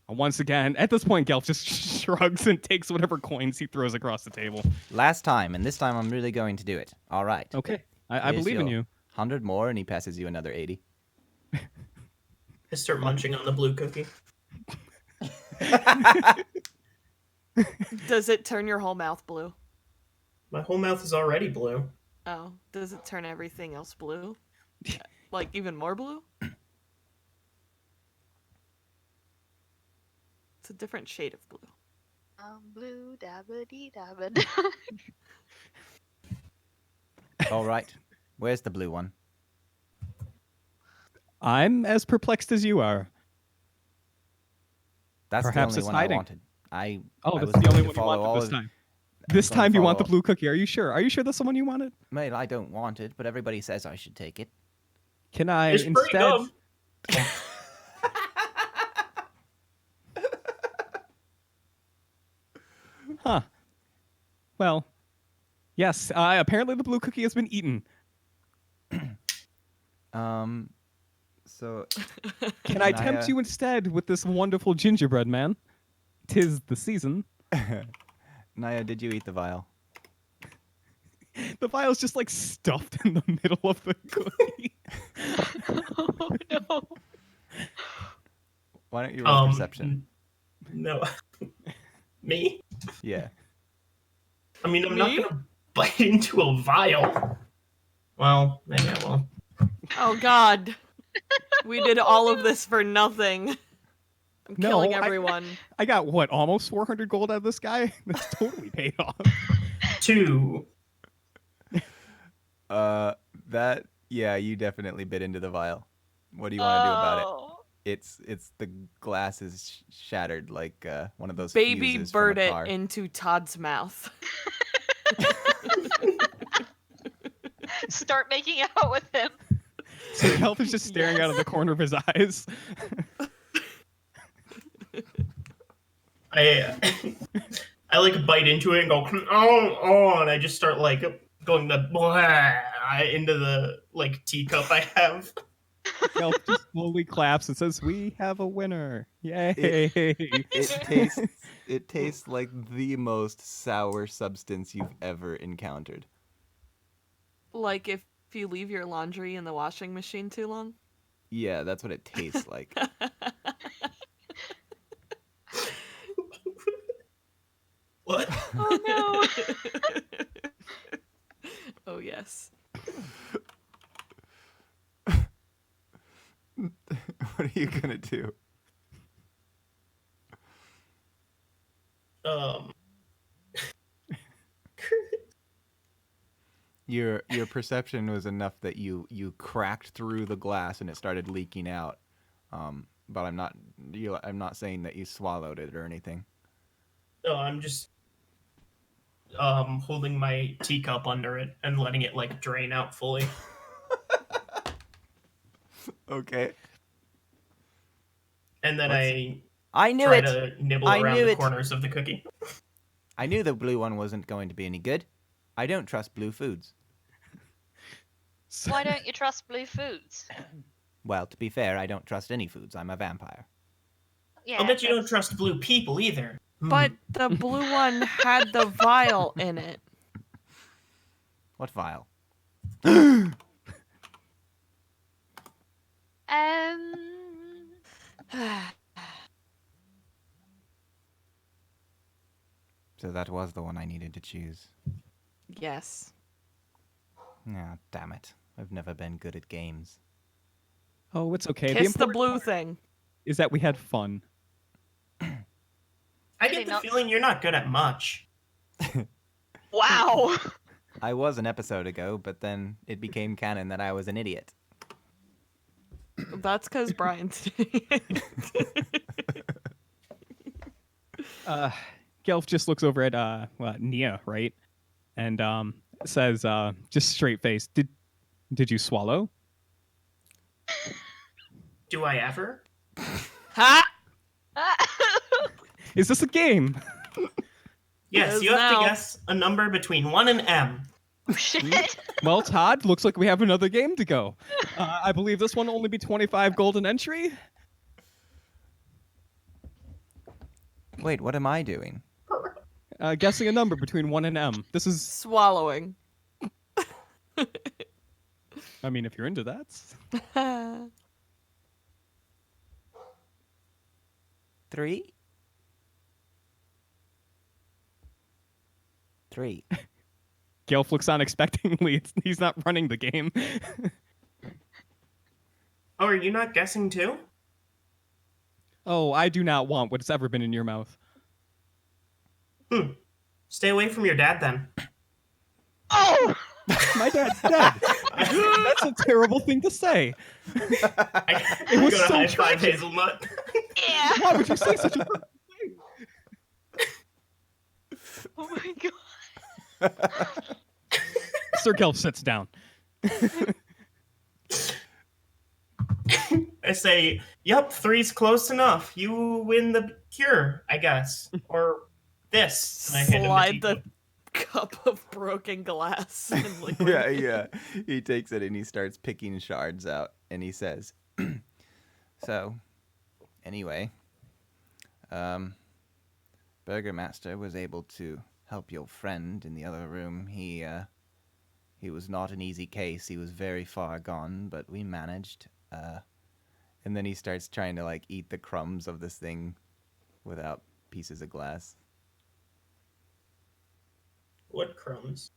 Once again, at this point, Gelf just shrugs and takes whatever coins he throws across the table. Last time, and this time I'm really going to do it. All right. Okay, I Here's believe in your you. 100 more, and he passes you another 80. I start munching on the blue cookie. Does it turn your whole mouth blue? My whole mouth is already blue. Oh, does it turn everything else blue? Like even more blue? It's a different shade of blue. Blue dabba dee dabba. All right. Where's the blue one? I'm as perplexed as you are. That's Perhaps the it's only one hiding. I wanted. I Oh, I that's was the going only to one you follow all wanted this of- time. I This was gonna time you want the follow- blue cookie. Are you sure? Are you sure that's the one you wanted? Mate, I don't want it, but everybody says I should take it. Can I It's pretty instead? dumb. Huh. Well, yes. Apparently the blue cookie has been eaten. So Can I Naya- tempt you instead with this wonderful gingerbread man? 'Tis the season. Naya, did you eat the vial? The vial's just like stuffed in the middle of the cookie. Oh no. Why don't you roll perception? No. Me? Yeah. I mean, I'm not Me? gonna bite into a vial. Well, maybe I will. Oh god. We did all of this for nothing. I'm No, killing I- everyone. I got what, almost 400 gold out of this guy? That's totally paid off. 2. Yeah, you definitely bit into the vial. What do you want to do about it? Oh. It's the glass is shattered like one of those Baby fuses bird from a it car. into Todd's mouth. Start making out with him. So Kelp is just staring out of the corner of his eyes. I I like bite into it and go oh, and I just start like going the into the like teacup I have. Gelf just slowly claps and says, "We have a winner! Yay!" It tastes like the most sour substance you've ever encountered. Like if you leave your laundry in the washing machine too long. Yeah, that's what it tastes like. What? Oh Oh yes. What are you gonna do? Um. Your perception was enough that you cracked through the glass and it started leaking out. But I'm not saying that you swallowed it or anything. No, I'm just holding my teacup under it and letting it like drain out fully. Okay. And then What's- I I knew try it. to nibble I around knew the it. corners of the cookie. I knew the blue one wasn't going to be any good. I don't trust blue foods. So- Why don't you trust blue foods? Well, to be fair, I don't trust any foods. I'm a vampire. Yeah, I'll bet you don't that's- trust blue people either. But the blue one had the vial in it. What vial? So that was the one I needed to choose. Yes. Ah, damn it. I've never been good at games. Oh, it's okay. Kiss the important blue part thing. is that we had fun. I Really get the not- feeling you're not good at much. Wow. I was an episode ago, but then it became canon that I was an idiot. That's because Brian's. Gelf just looks over at Nia, right? And says, just straight face, did you swallow? Do I ever? Ha! Is this a game? Yes, Yes, you have now. to guess a number between 1 and M. Shit. Well, Todd, looks like we have another game to go. I believe this one will only be 25 golden entry. Wait, what am I doing? Guessing a number between 1 and M. This is, Swallowing. I mean, if you're into that. 3? 3. Gelf looks on expectingly. He's not running the game. Oh, are you not guessing too? Oh, I do not want what's ever been in your mouth. Stay away from your dad then. Oh! My dad's dead. That's a terrible thing to say. It was go to so high five tragic. Hazelnut. Yeah. Why would you say such a thing? Oh my god. Sir Gelf sits down. I say, yep, 3's close enough. You win the cure, I guess. Or this. And I hand him Slide the the cup of broken glass and liquid. Yeah. He takes it and he starts picking shards out and he says, so, anyway, Burgermaster was able to help your friend in the other room. He was not an easy case. He was very far gone, but we managed. And then he starts trying to like eat the crumbs of this thing without pieces of glass. What crumbs?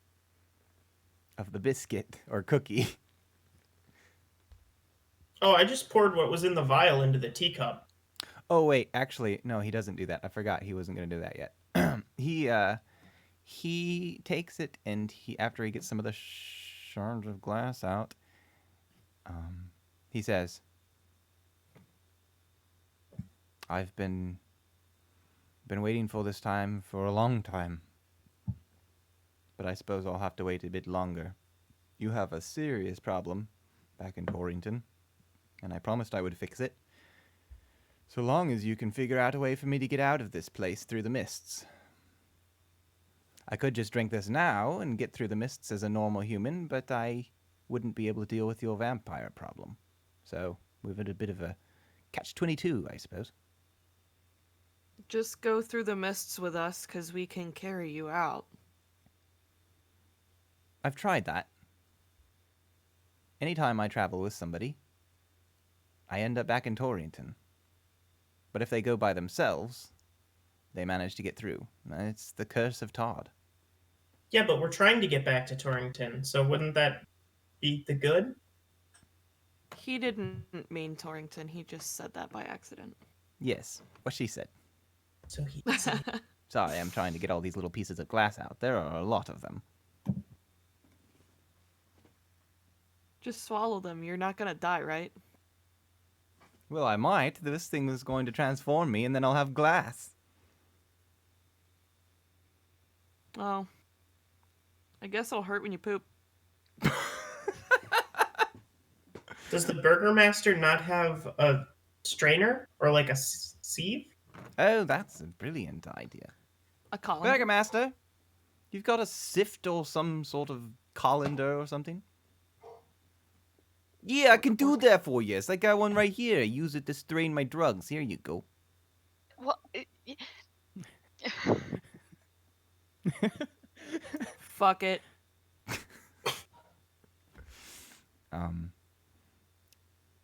Of the biscuit or cookie. Oh, I just poured what was in the vial into the teacup. Oh wait, actually, no, he doesn't do that. I forgot he wasn't gonna do that yet. He takes it and after he gets some of the shards of glass out, he says, "I've been waiting for this time for a long time, but I suppose I'll have to wait a bit longer. You have a serious problem back in Torrington, and I promised I would fix it. So long as you can figure out a way for me to get out of this place through the mists. I could just drink this now and get through the mists as a normal human, but I wouldn't be able to deal with your vampire problem. So we've had a bit of a catch-22, I suppose. Just go through the mists with us, 'cause we can carry you out. I've tried that. Anytime I travel with somebody, I end up back in Torrington. But if they go by themselves, they manage to get through. It's the Curse of Todd. Yeah, but we're trying to get back to Torrington, so wouldn't that be the good? He didn't mean Torrington, he just said that by accident. Yes, what she said. So he. Sorry, I'm trying to get all these little pieces of glass out. There are a lot of them. Just swallow them, you're not gonna die, right? Well, I might. This thing is going to transform me, and then I'll have glass. Oh. I guess it'll hurt when you poop. Does the Burgermaster not have a strainer or like a sieve? Oh, that's a brilliant idea. A colander. Burgermaster, you've got a sift or some sort of colander or something? Yeah, I can do that for you. I got one right here. I use it to strain my drugs. Here you go. What? Fuck it.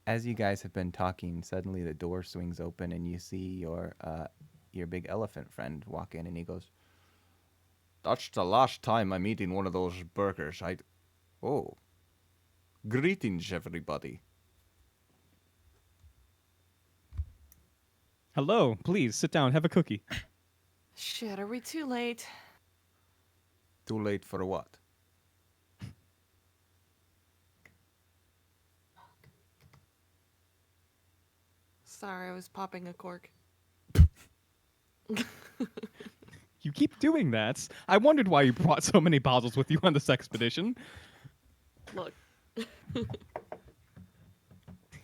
As you guys have been talking, suddenly the door swings open and you see your big elephant friend walk in, and he goes, "That's the last time I'm eating one of those burgers. Oh. Greetings, everybody." Hello, please sit down, have a cookie. Shit, are we too late? Too late for what? Sorry, I was popping a cork. You keep doing that. I wondered why you brought so many bottles with you on this expedition. Look. I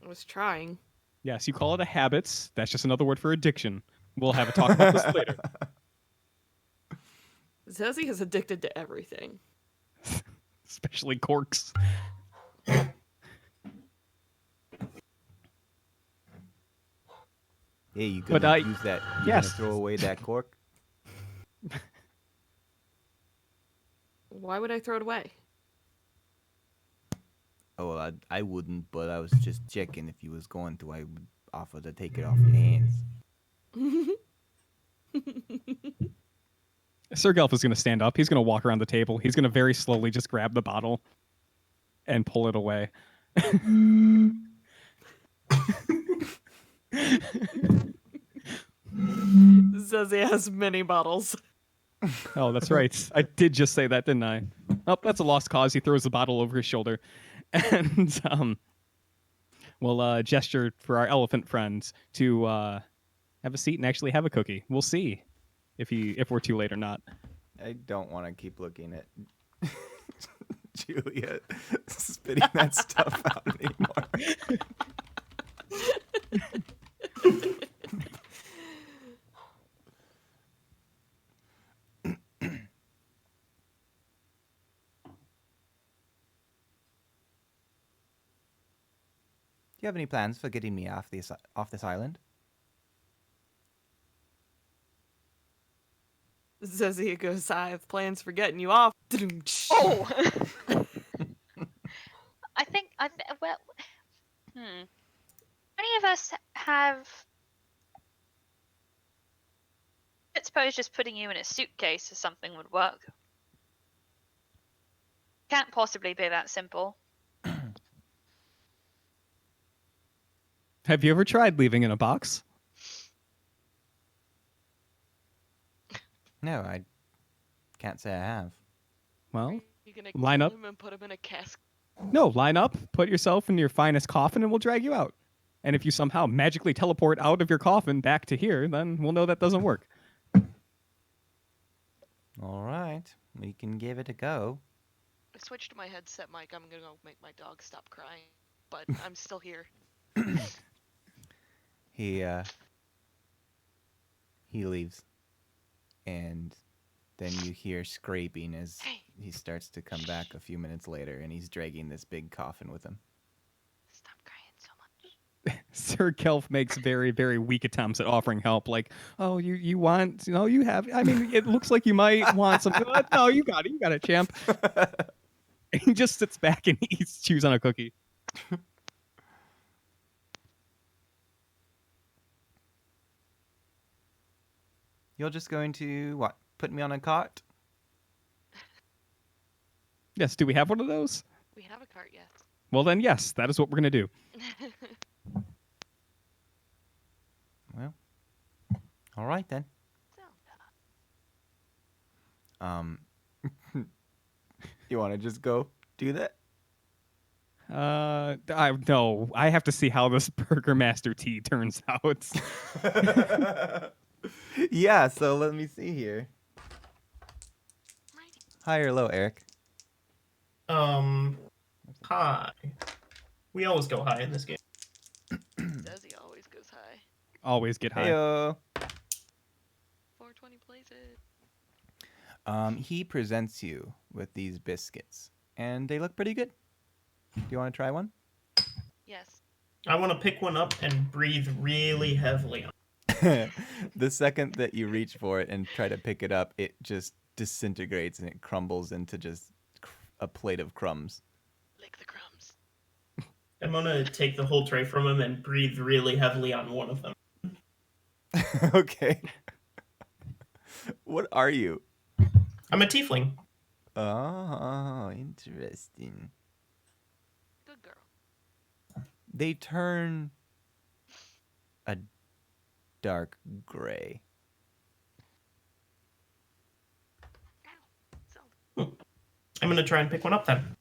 was trying. Yes, you call it a habit. That's just another word for addiction. We'll have a talk about this later. Zezzy is addicted to everything. Especially corks. Yeah, you But gonna use that? You yes. gonna throw away that cork? Why would I throw it away? Oh, well, I wouldn't, but I was just checking if you was going to. I would offer to take it off your hands. Sir Gelf is going to stand up. He's going to walk around the table. He's going to very slowly just grab the bottle and pull it away. Zezzy has many bottles. Oh, that's right. I did just say that, didn't I? Oh, that's a lost cause. He throws the bottle over his shoulder. And we'll gesture for our elephant friends to have a seat and actually have a cookie. We'll see if we're too late or not. I don't want to keep looking at Julia spitting that stuff out anymore. Do you have any plans for getting me off this island? Zezzy goes, I have plans for getting you off. Oh. Well, many of us have. I suppose just putting you in a suitcase or something would work. Can't possibly be that simple. Have you ever tried leaving in a box? No, I can't say I have. Well, You gonna line kill up. him and put him in a cask? No, line up, put yourself in your finest coffin, and we'll drag you out. And if you somehow magically teleport out of your coffin back to here, then we'll know that doesn't work. All right, we can give it a go. I switched to my headset mic. I'm gonna go make my dog stop crying, but I'm still here. He he leaves. And then you hear scraping as Hey. he starts to come back a few minutes later, and he's dragging this big coffin with him. Stop crying so much. Sir Kelf makes very, very weak attempts at offering help. Like, oh, you want? No, you have. I mean, it looks like you might want something. No, you got it. You got it, champ. He just sits back and chews on a cookie. You're just going to, what, put me on a cart? Yes. Do we have one of those? We have a cart, yes. Well, then, yes. That is what we're gonna do. Well, all right then. So, You want to just go do that? No. I have to see how this Burger Master tea turns out. Yeah, so let me see here. High or low, Eric? High. We always go high in this game. Does he always goes high? Always get high. Heyo. 420 places. He presents you with these biscuits, and they look pretty good. Do you want to try one? Yes. I want to pick one up and breathe really heavily on The second that you reach for it and try to pick it up, it just disintegrates and it crumbles into just a plate of crumbs. Lick the crumbs. I'm gonna take the whole tray from him and breathe really heavily on one of them. Okay. What are you? I'm a tiefling. Oh, interesting. Good girl. They turn a dark gray. Zelda. I'm gonna try and pick one up then.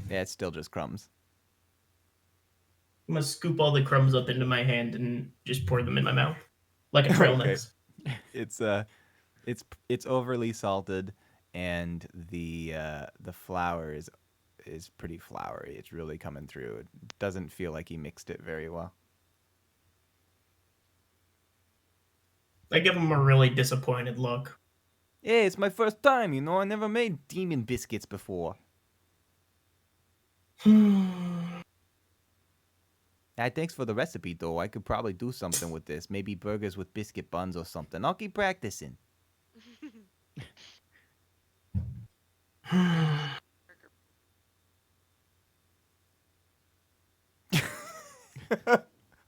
Yeah, it's still just crumbs. I'm gonna scoop all the crumbs up into my hand and just pour them in my mouth. Like a trail Okay. mix. It's overly salted, and the flour is pretty floury. It's really coming through. It doesn't feel like he mixed it very well. I give him a really disappointed look. Hey, it's my first time, I never made demon biscuits before. Thanks for the recipe, though. I could probably do something with this. Maybe burgers with biscuit buns or something. I'll keep practicing.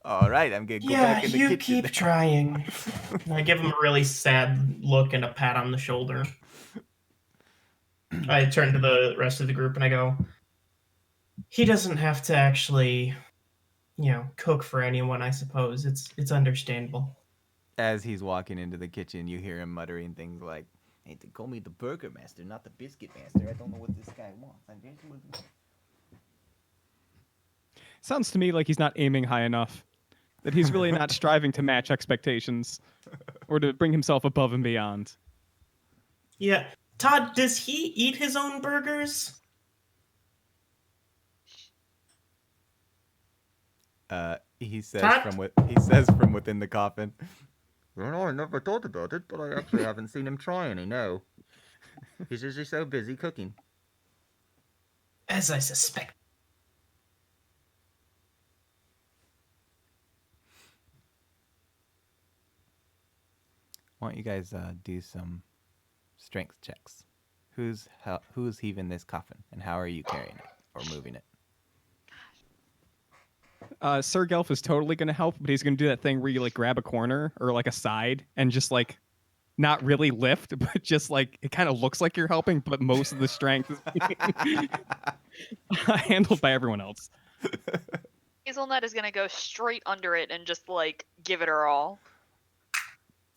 All right, I'm gonna go back in the you kitchen. keep trying. I give him a really sad look and a pat on the shoulder. I turn to the rest of the group and I go, he doesn't have to actually, cook for anyone, I suppose. It's understandable. As he's walking into the kitchen, you hear him muttering things like, "Hey, they call me the Burger Master, not the Biscuit Master. I don't know what this guy wants." Sounds to me like he's not aiming high enough. That he's really not striving to match expectations or to bring himself above and beyond. Yeah. Todd, does he eat his own burgers? He says Cut. from within the coffin. Well, no, I never thought about it, but I actually haven't seen him try any. No, he's just so busy cooking. As I suspect. Why don't you guys do some strength checks? Who's heaving this coffin, and how are you carrying it or moving it? Sir Gelf is totally going to help, but he's going to do that thing where you like grab a corner or like a side and just like not really lift, but just like it kind of looks like you're helping, but most of the strength is handled by everyone else. Hazelnut is gonna go straight under it and just like give it her all.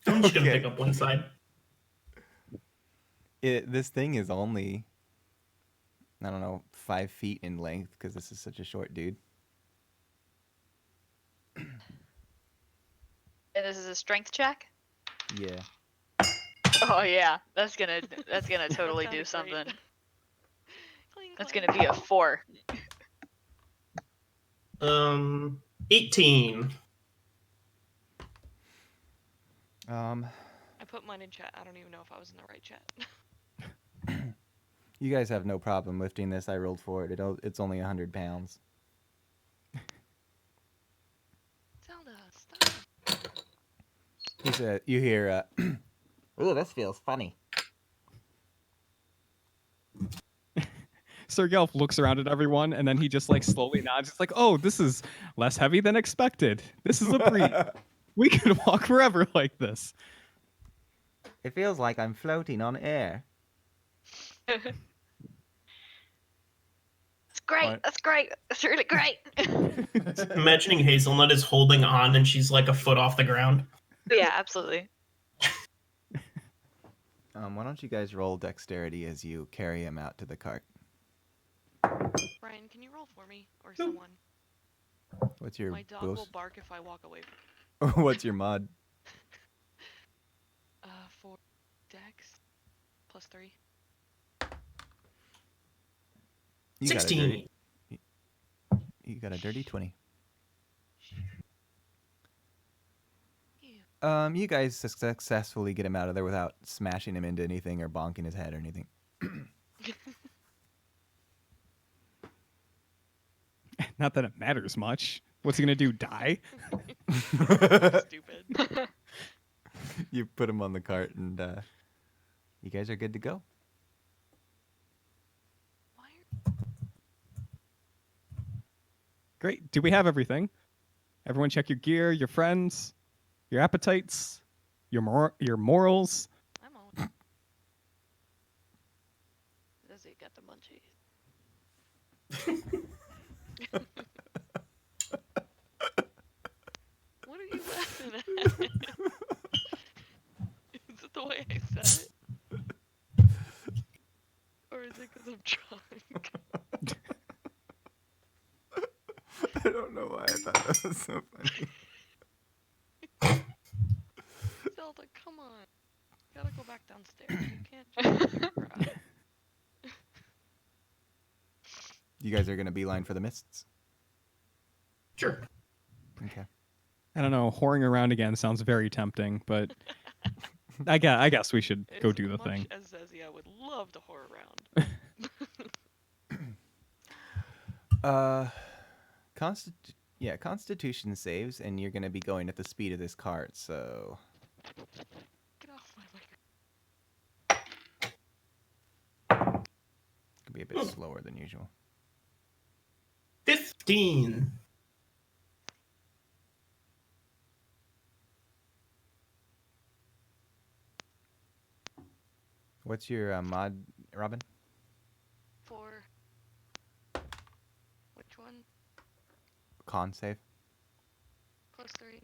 I'm just gonna Okay. pick up one side. This thing is only, I don't know, 5 feet in length because this is such a short dude. And this is a strength check. Yeah. Oh yeah, that's gonna totally Sounded do great. something. Cling, That's cling. gonna be a 4. 18. I put mine in chat. I don't even know if I was in the right chat. You guys have no problem lifting this. I rolled for it. It's only 100 pounds. Zelda, stop. He said, you hear, ooh, this feels funny. Sir Gelf looks around at everyone, and then he just like slowly nods. It's like, oh, this is less heavy than expected. This is a breeze. We could walk forever like this. It feels like I'm floating on air. It's great. What? That's great. That's really great. Imagining Hazelnut is holding on and she's like a foot off the ground. Yeah, absolutely. Why don't you guys roll dexterity as you carry him out to the cart? Brian, can you roll for me or someone? What's your My dog will bark if I walk away from What's your mod? 4 dex plus 3. You got a 16. dirty- You got a dirty 20. You guys successfully get him out of there without smashing him into anything or bonking his head or anything. Not that it matters much. What's he gonna do? Die? Stupid. You put him on the cart and you guys are good to go. Great. Do we have everything? Everyone check your gear, your friends, your appetites, your morals. I'm on. Does he got the munchies? What are you laughing at? Is it the way I said it? Or is it because I'm drunk? I don't know why I thought that was so funny. Zelda, come on. You gotta go back downstairs. You can't just cry. You guys are going to beeline for the mists? Sure. Okay. I don't know. Whoring around again sounds very tempting, but I guess we should go do the As thing. much as Zezzy, I would love to whore around. Constitution saves, and you're going to be going at the speed of this cart, so... Get off my leg. Could be a bit slower than usual. 15. What's your mod, Robin? 4. Which one? Con save. Plus 3.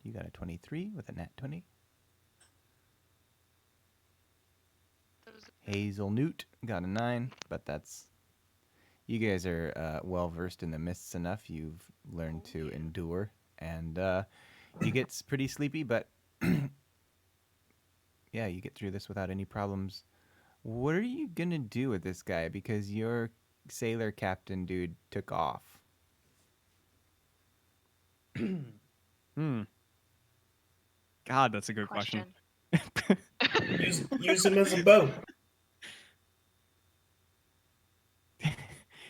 You got a 23 with a nat 20. Hazel Newt got a 9, but that's... You guys are well versed in the mists enough. You've learned to endure, and you get pretty sleepy, but yeah, you get through this without any problems. What are you gonna do with this guy? Because your sailor captain dude took off. God, that's a good question. Use him as a boat.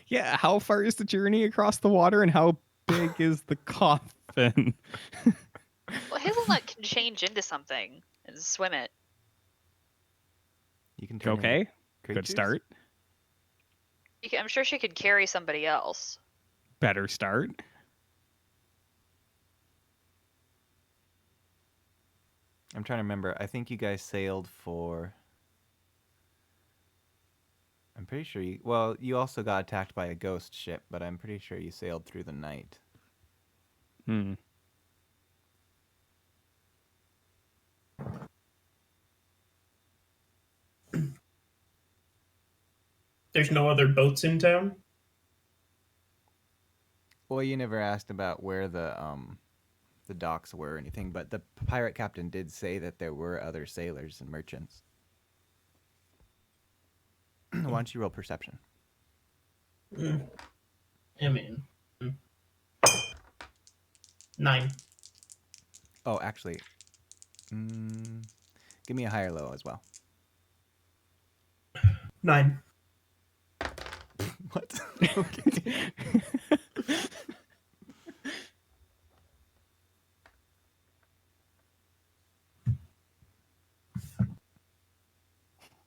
Yeah, how far is the journey across the water, and how big is the coffin? Well, Hazelnut can change into something and swim it. You can turn into Okay, good creatures. start. I'm sure she could carry somebody else. Better start. I'm trying to remember. I think you guys sailed for... I'm pretty sure you... Well, you also got attacked by a ghost ship, but I'm pretty sure you sailed through the night. There's no other boats in town? Well, you never asked about where the docks were or anything, but the pirate captain did say that there were other sailors and merchants. Why don't you roll perception? I mean... 9. Oh, actually, Give me a high or low as well. 9. What? Okay.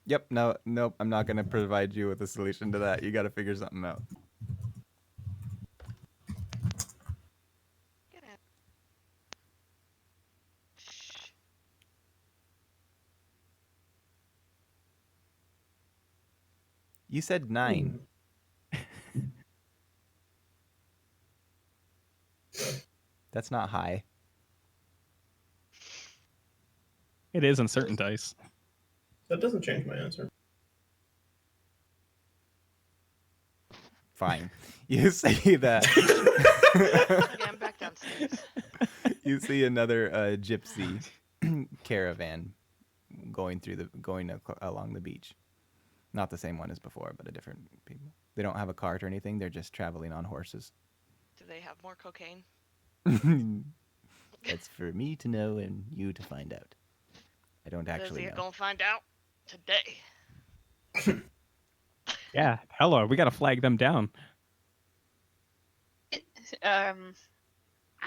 Yep. No. Nope. I'm not gonna provide you with a solution to that. You got to figure something out. Get out. Shh. You said 9. That's not high. It is on certain dice. That doesn't change my answer. Fine. You say that. Okay, I'm back downstairs. You see another gypsy caravan going along the beach. Not the same one as before, but a different people. They don't have a cart or anything. They're just traveling on horses. Do they have more cocaine? That's for me to know and you to find out. I don't actually know. Gonna find out today. Yeah, hello, we gotta flag them down. I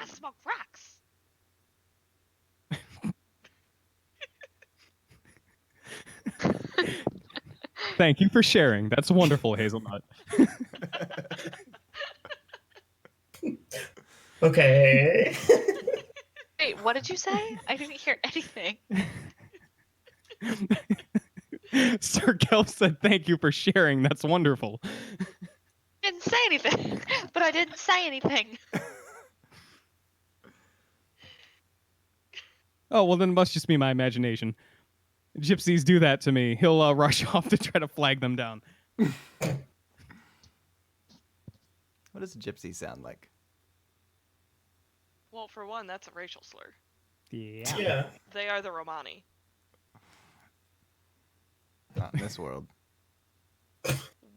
smoke rocks. Thank you for sharing. That's wonderful, Hazelnut. Okay. Wait, what did you say? I didn't hear anything. Sir Gelf said thank you for sharing. That's wonderful. Didn't say anything, but I didn't say anything. Oh, well, then it must just be my imagination. Gypsies do that to me. He'll rush off to try to flag them down. What does gypsy sound like? Well, for one, that's a racial slur. Yeah. Yeah. They are the Romani. Not in this world.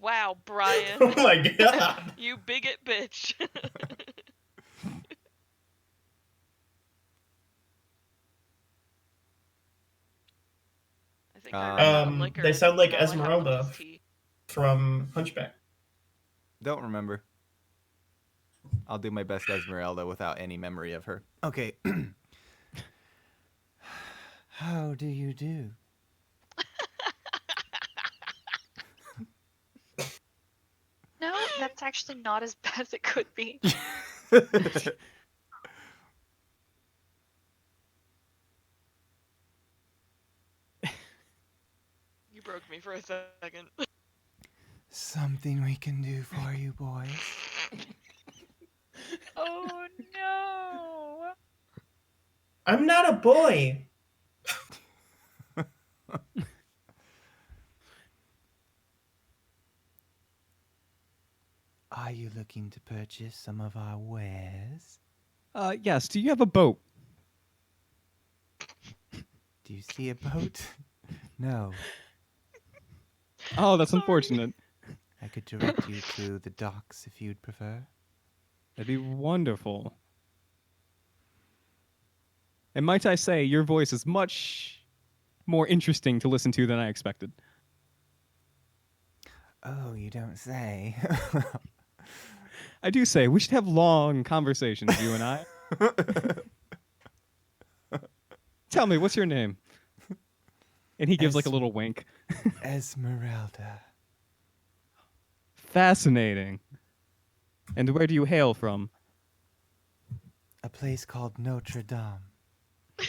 Wow, Brian. Oh my god. You bigot bitch. I think I ran out of liquor. They sound like All I have left Esmeralda is tea. from Hunchback. Don't remember. I'll do my best Esmeralda without any memory of her. Okay. How do you do? No, that's actually not as bad as it could be. You broke me for a second. Something we can do for you, boys. Oh no! I'm not a boy. Are you looking to purchase some of our wares? Yes, do you have a boat? Do you see a boat? No. Oh, that's Sorry. unfortunate. I could direct you to the docks if you'd prefer. That'd be wonderful. And might I say, your voice is much more interesting to listen to than I expected. Oh, you don't say. I do say, we should have long conversations, you and I. Tell me, what's your name? And he gives like a little wink. Esmeralda. Fascinating. And where do you hail from? A place called Notre Dame. I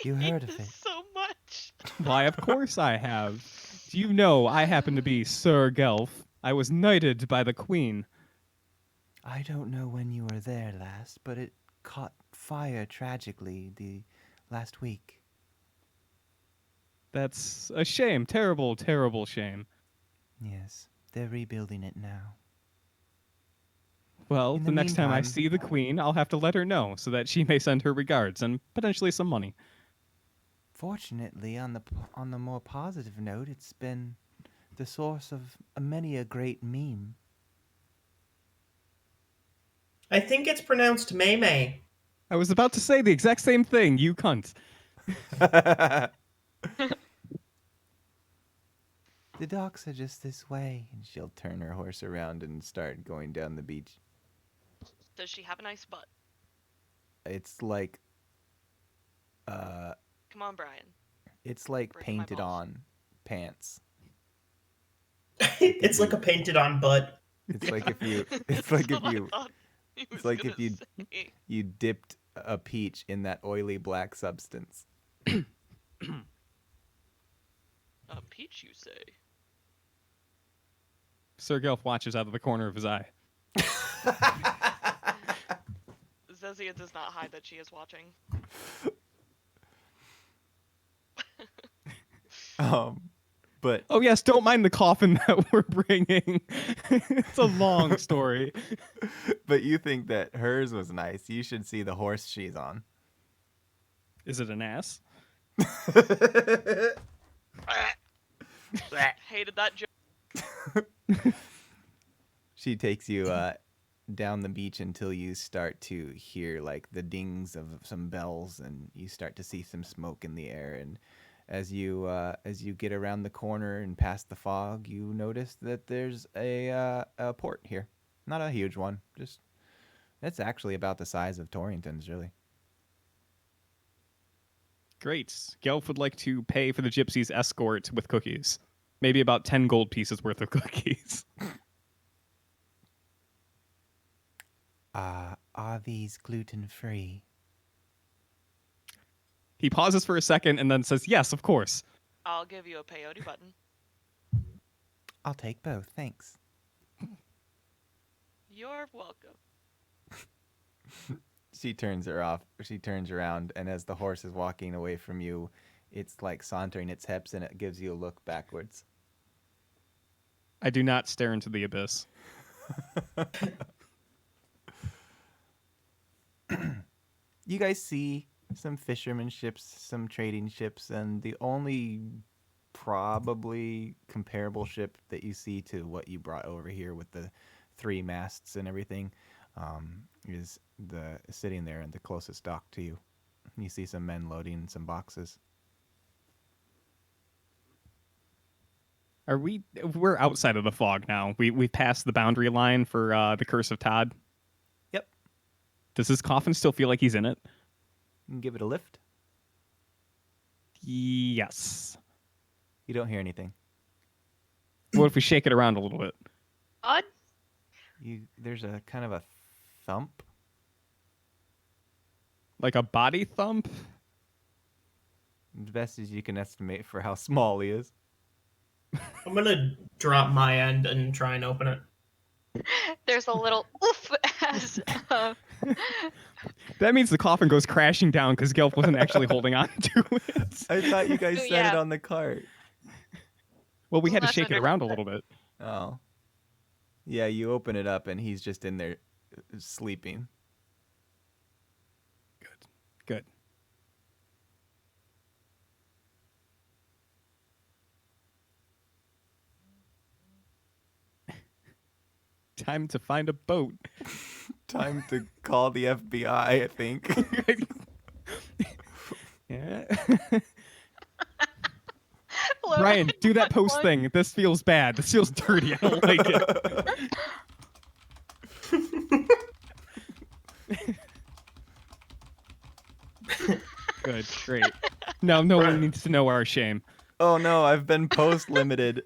You hate heard of this it? so much. Why, of course I have. Do you know I happen to be Sir Gelf? I was knighted by the Queen. I don't know when you were there last, but it caught fire tragically the last week. That's a shame. Terrible, terrible shame. Yes, they're rebuilding it now. Well, In the the next time I meantime- see the Queen, I'll have to let her know so that she may send her regards and potentially some money. Fortunately, on the more positive note, it's been the source of many a great meme. I think it's pronounced May May. I was about to say the exact same thing, you cunt. The docks are just this way, and she'll turn her horse around and start going down the beach. Does she have a nice butt? It's like, Come on, Brian. it's like Breaking my painted balls. on pants. It's like a painted on butt. It's like if you, it's That's like if what I you, thought he was it's like gonna if you, say. you dipped a peach in that oily black substance. Peach, you say? Sir Gelf watches out of the corner of his eye. Zezia does not hide that she is watching. But Oh yes, don't mind the coffin that we're bringing. It's a long story. but you think that hers was nice. You should see the horse she's on. Is it an ass? Hated that joke. She takes you down the beach until you start to hear like the dings of some bells, and you start to see some smoke in the air. And as you get around the corner and past the fog, you notice that there's a port here. Not a huge one. Just it's actually about the size of Torrington's, really. Great. Gelf would like to pay for the gypsy's escort with cookies. Maybe about 10 gold pieces worth of cookies. Are these gluten-free? He pauses for a second and then says, yes, of course. I'll give you a peyote button. I'll take both, thanks. You're welcome. She turns her off. She turns around, and as the horse is walking away from you, it's like sauntering its hips, and it gives you a look backwards. I do not stare into the abyss. You guys see some fisherman ships, some trading ships, and the only probably comparable ship that you see to what you brought over here with the 3 masts and everything is the sitting there in the closest dock to you. You see some men loading some boxes. We're outside of the fog now. We've passed the boundary line for the Curse of Todd. Yep. Does his coffin still feel like he's in it? You can give it a lift. Yes. You don't hear anything. What if we shake it around a little bit? Odd. There's a kind of a thump. Like a body thump? As best as you can estimate for how small he is. I'm gonna drop my end and try and open it. There's a little oof as That means the coffin goes crashing down because Gelf wasn't actually holding on to it. I thought you guys set it Yeah. on the cart. Well, we had to Well, shake it that's around a under- little bit. Oh. Yeah, you open it up and he's just in there sleeping. Good. Time to find a boat. Time to call the FBI, I think. Yeah. Hello, Brian, do that post 911. thing. This feels bad. This feels dirty. I don't like it. Good, great. Now no one needs to know our shame. Oh no, I've been post limited.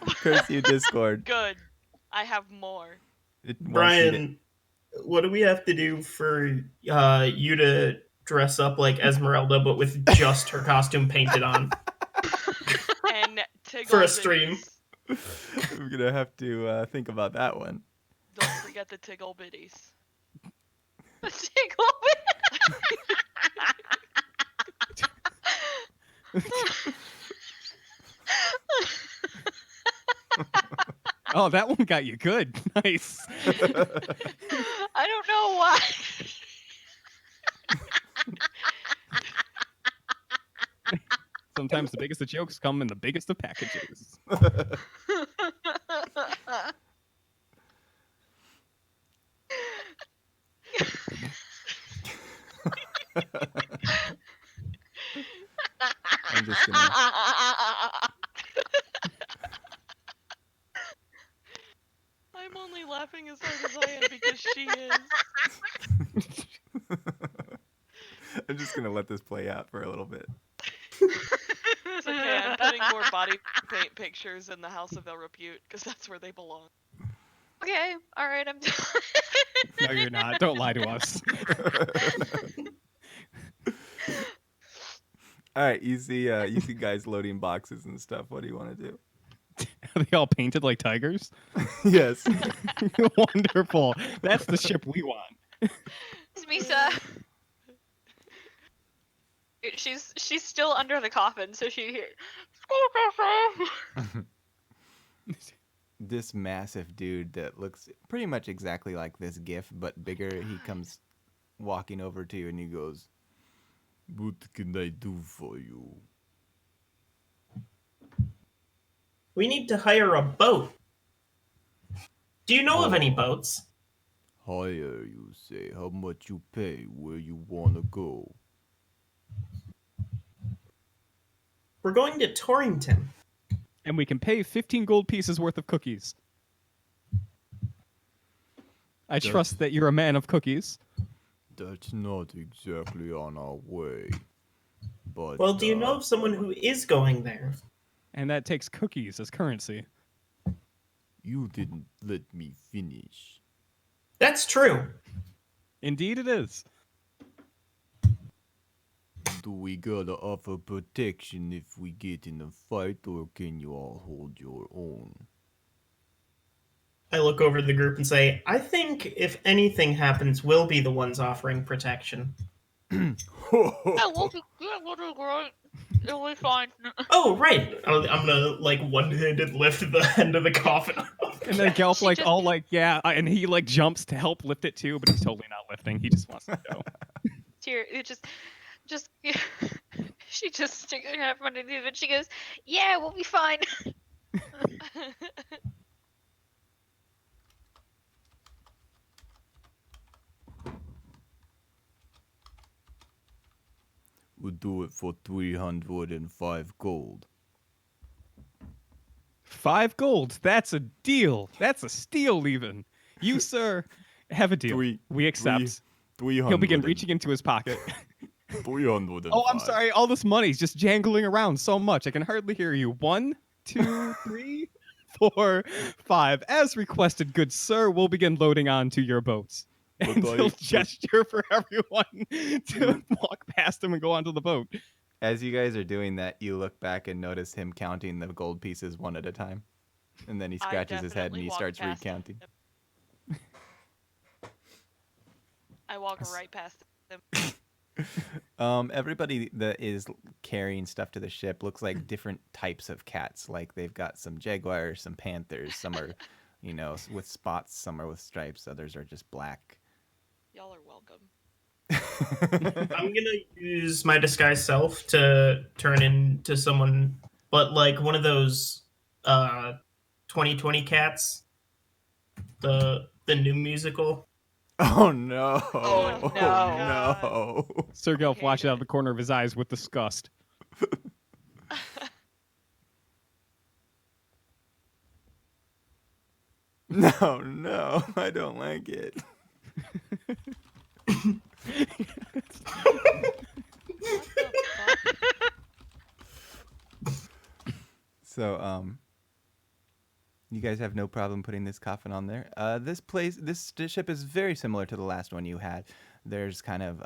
Curse you, Discord. Good. I have more. It wants you to- Brian, what do we have to do for you to dress up like Esmeralda, but with just her costume painted on? And Tiggle For a stream. bitties. I'm gonna have to think about that one. Don't forget the Tiggle bitties. Tickle Oh, that one got you good. Nice. I don't know why. Sometimes the biggest of jokes come in the biggest of packages. I'm just gonna. I'm only laughing as hard as I am because she is. I'm just gonna let this play out for a little bit. It's okay, I'm putting more body paint pictures in the House of Ill Repute because that's where they belong. Okay, all right, I'm done. No, you're not. Don't lie to us. All right, you see guys loading boxes and stuff. What do you want to do? Are they all painted like tigers? Yes. Wonderful. That's the ship we want. It's Misa. She's still under the coffin, so she hears. This massive dude that looks pretty much exactly like this GIF, but bigger. He comes walking over to you and he goes, "What can I do for you?" We need to hire a boat. Do you know of any boats? Hire, you say? How much you pay? Where you wanna go? We're going to Torrington. And we can pay 15 gold pieces worth of cookies. I trust that you're a man of cookies. That's not exactly on our way. But Well, do you know of someone who is going there? And that takes cookies as currency. You didn't let me finish. That's true. Indeed it is. Do we gotta offer protection if we get in a fight, or can you all hold your own? I look over the group and say, I think if anything happens, we'll be the ones offering protection. Yeah, we'll do great. It'll be fine. Oh, right. I'm gonna, like, one-handed lift the end of the coffin up. And then Gelf She like just- all like and he like jumps to help lift it too, but he's totally not lifting. He just wants to go. Tear, it just, she just sticks her head underneath and she goes, "Yeah, we'll be fine." We'll do it for 305 gold. 5 gold. That's a deal. That's a steal even. You, sir, have a deal. We accept. 300. He'll begin reaching into his pocket. 305. Oh, I'm sorry. All this money's just jangling around so much. I can hardly hear you. 1, 2, 3, 4, 5. As requested, good sir, we'll begin loading onto your boats. And he'll gesture for everyone to walk past him and go onto the boat. As you guys are doing that, you look back and notice him counting the gold pieces one at a time. And then he scratches his head and definitely he walk starts past recounting. him. I walk right past him. Everybody that is carrying stuff to the ship looks like different types of cats. Like they've got some jaguars, some panthers, some are, with spots, some are with stripes, others are just black. Y'all are welcome. I'm gonna use my disguise self to turn into someone, but like one of those 2020 cats, the new musical. Oh no! Oh, no. no! Sir Gelf hate watches out it. of the corner of his eyes with disgust. No, I don't like it. So, you guys have no problem putting this coffin on there. This ship is very similar to the last one you had. There's kind of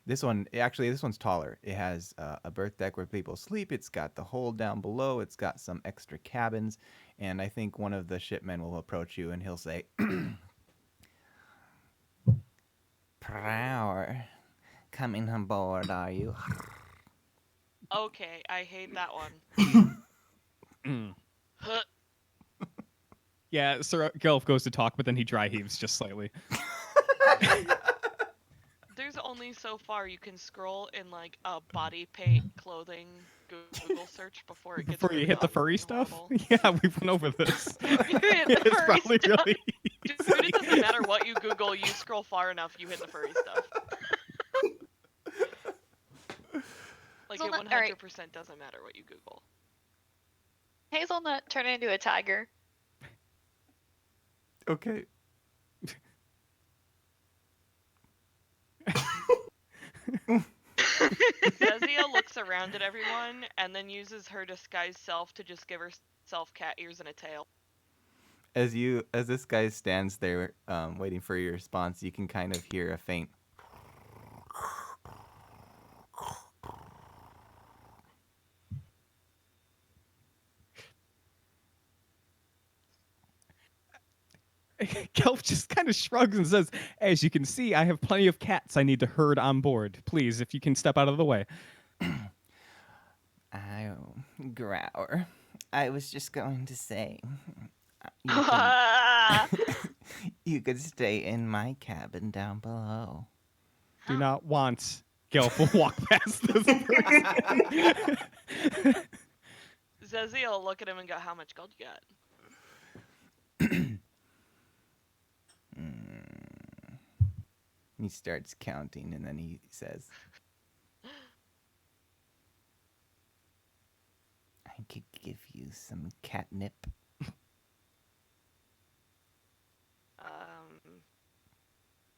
this one's taller. It has a berth deck where people sleep. It's got the hold down below. It's got some extra cabins, and I think one of the shipmen will approach you and he'll say, "Prower, coming on board, are you?" Okay, I hate that one. Huh. Yeah, Sir Gelf goes to talk, but then he dry heaves just slightly. There's only so far you can scroll in like a body paint clothing Google search before it gets Before you hit the furry confusing and stuff? horrible. Yeah, we went over this. You hit the It's furry probably stuff. really Dude, it doesn't matter what you Google, you scroll far enough, you hit the furry stuff. Hazelnut, it all right. 100% doesn't matter what you Google. Hazelnut turn into a tiger. Okay. Zezia looks around at everyone and then uses her disguised self to just give herself cat ears and a tail. As this guy stands there waiting for your response, you can kind of hear a faint Gelf just kind of shrugs and says, "As you can see, I have plenty of cats I need to herd on board. Please, if you can step out of the way." Grower. I was just going to say, you could stay in my cabin down below. Do not want. Gelf will walk past this person. Zezia will look at him and go, how much gold you got? He starts counting and then he says, I could give you some catnip.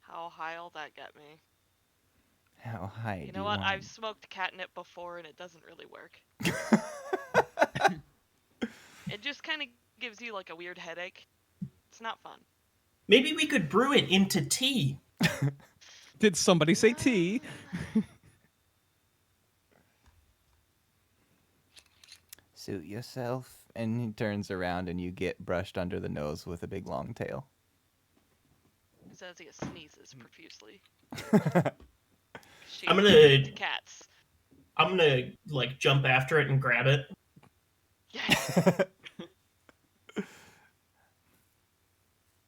How high'll that get me? How high You do know you what? want? I've smoked catnip before and it doesn't really work. It just kind of gives you like a weird headache. It's not fun. Maybe we could brew it into tea. Did somebody say tea? Suit yourself. And he turns around and you get brushed under the nose with a big long tail. Zezia sneezes profusely. She's I'm gonna- allergic to cats. I'm gonna like jump after it and grab it. Yes.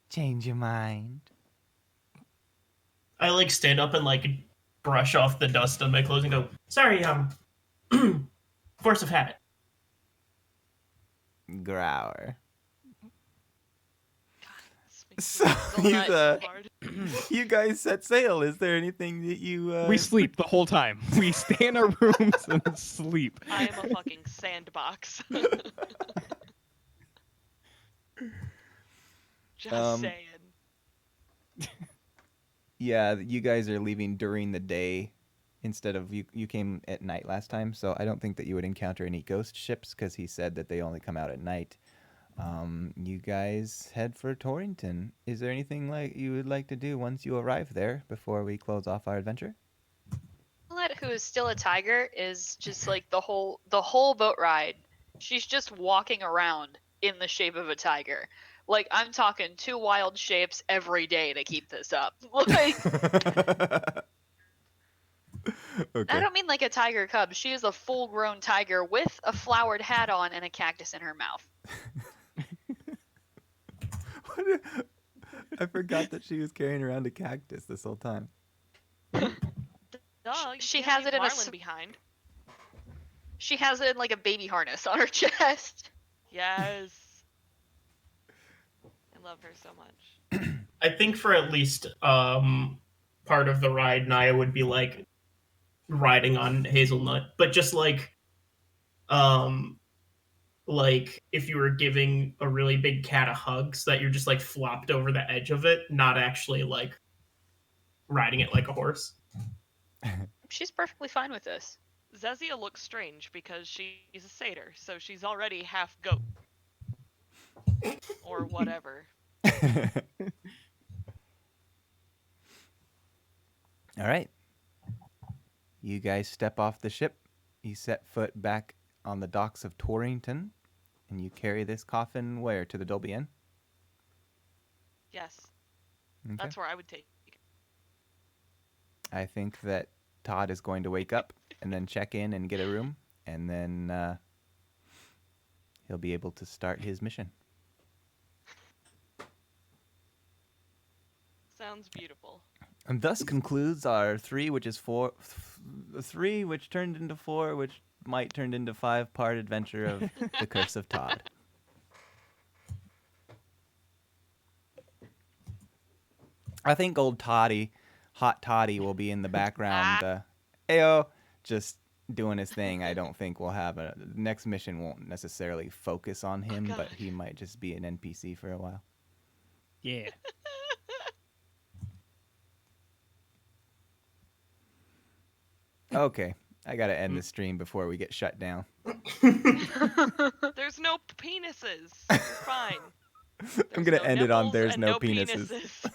Change your mind. I like stand up and like brush off the dust on my clothes and go, sorry, force of habit. Grower. This So makes me he's, so hard. you guys set sail. Is there anything that you We sleep the whole time. We stay in our rooms and sleep. I am a fucking sandbox. Just saying. Yeah, you guys are leaving during the day instead of you came at night last time, so I don't think that you would encounter any ghost ships because he said that they only come out at night. You guys head for Torrington. Is there anything like you would like to do once you arrive there before we close off our adventure? Hazelnut, who is still a tiger, is just like the whole boat ride. She's just walking around in the shape of a tiger. Like, I'm talking 2 wild shapes every day to keep this up. Like, Okay. I don't mean like a tiger cub. She is a full-grown tiger with a flowered hat on and a cactus in her mouth. I forgot that she was carrying around a cactus this whole time. Duh, She you can't has leave it in a Marlin behind. She has it in like a baby harness on her chest. Yes. I love her so much. I think for at least part of the ride, Naya would be like riding on Hazelnut, but just like if you were giving a really big cat a hug, so that you're just like flopped over the edge of it, not actually like riding it like a horse. She's perfectly fine with this. Zezia looks strange because she's a satyr, so she's already half goat. Or whatever. All right. You guys step off the ship. You set foot back on the docks of Torrington, and you carry this coffin where? To the Dolby Inn? Yes. Okay. That's where I would take it. I think that Todd is going to wake up and then check in and get a room, and then he'll be able to start his mission. Sounds beautiful. And thus concludes our 3, which is 4, 3, which turned into 4, which might turn into 5-part adventure of the Curse of Todd. I think old Toddy, Hot Toddy, will be in the background. Ayo, just doing his thing, I don't think we'll have the next mission won't necessarily focus on him, but God. he might just be an NPC for a while. Yeah. Okay, I gotta end the stream before we get shut down. There's no penises. You're fine. I'm There's gonna no end it on nipples there's and no penises.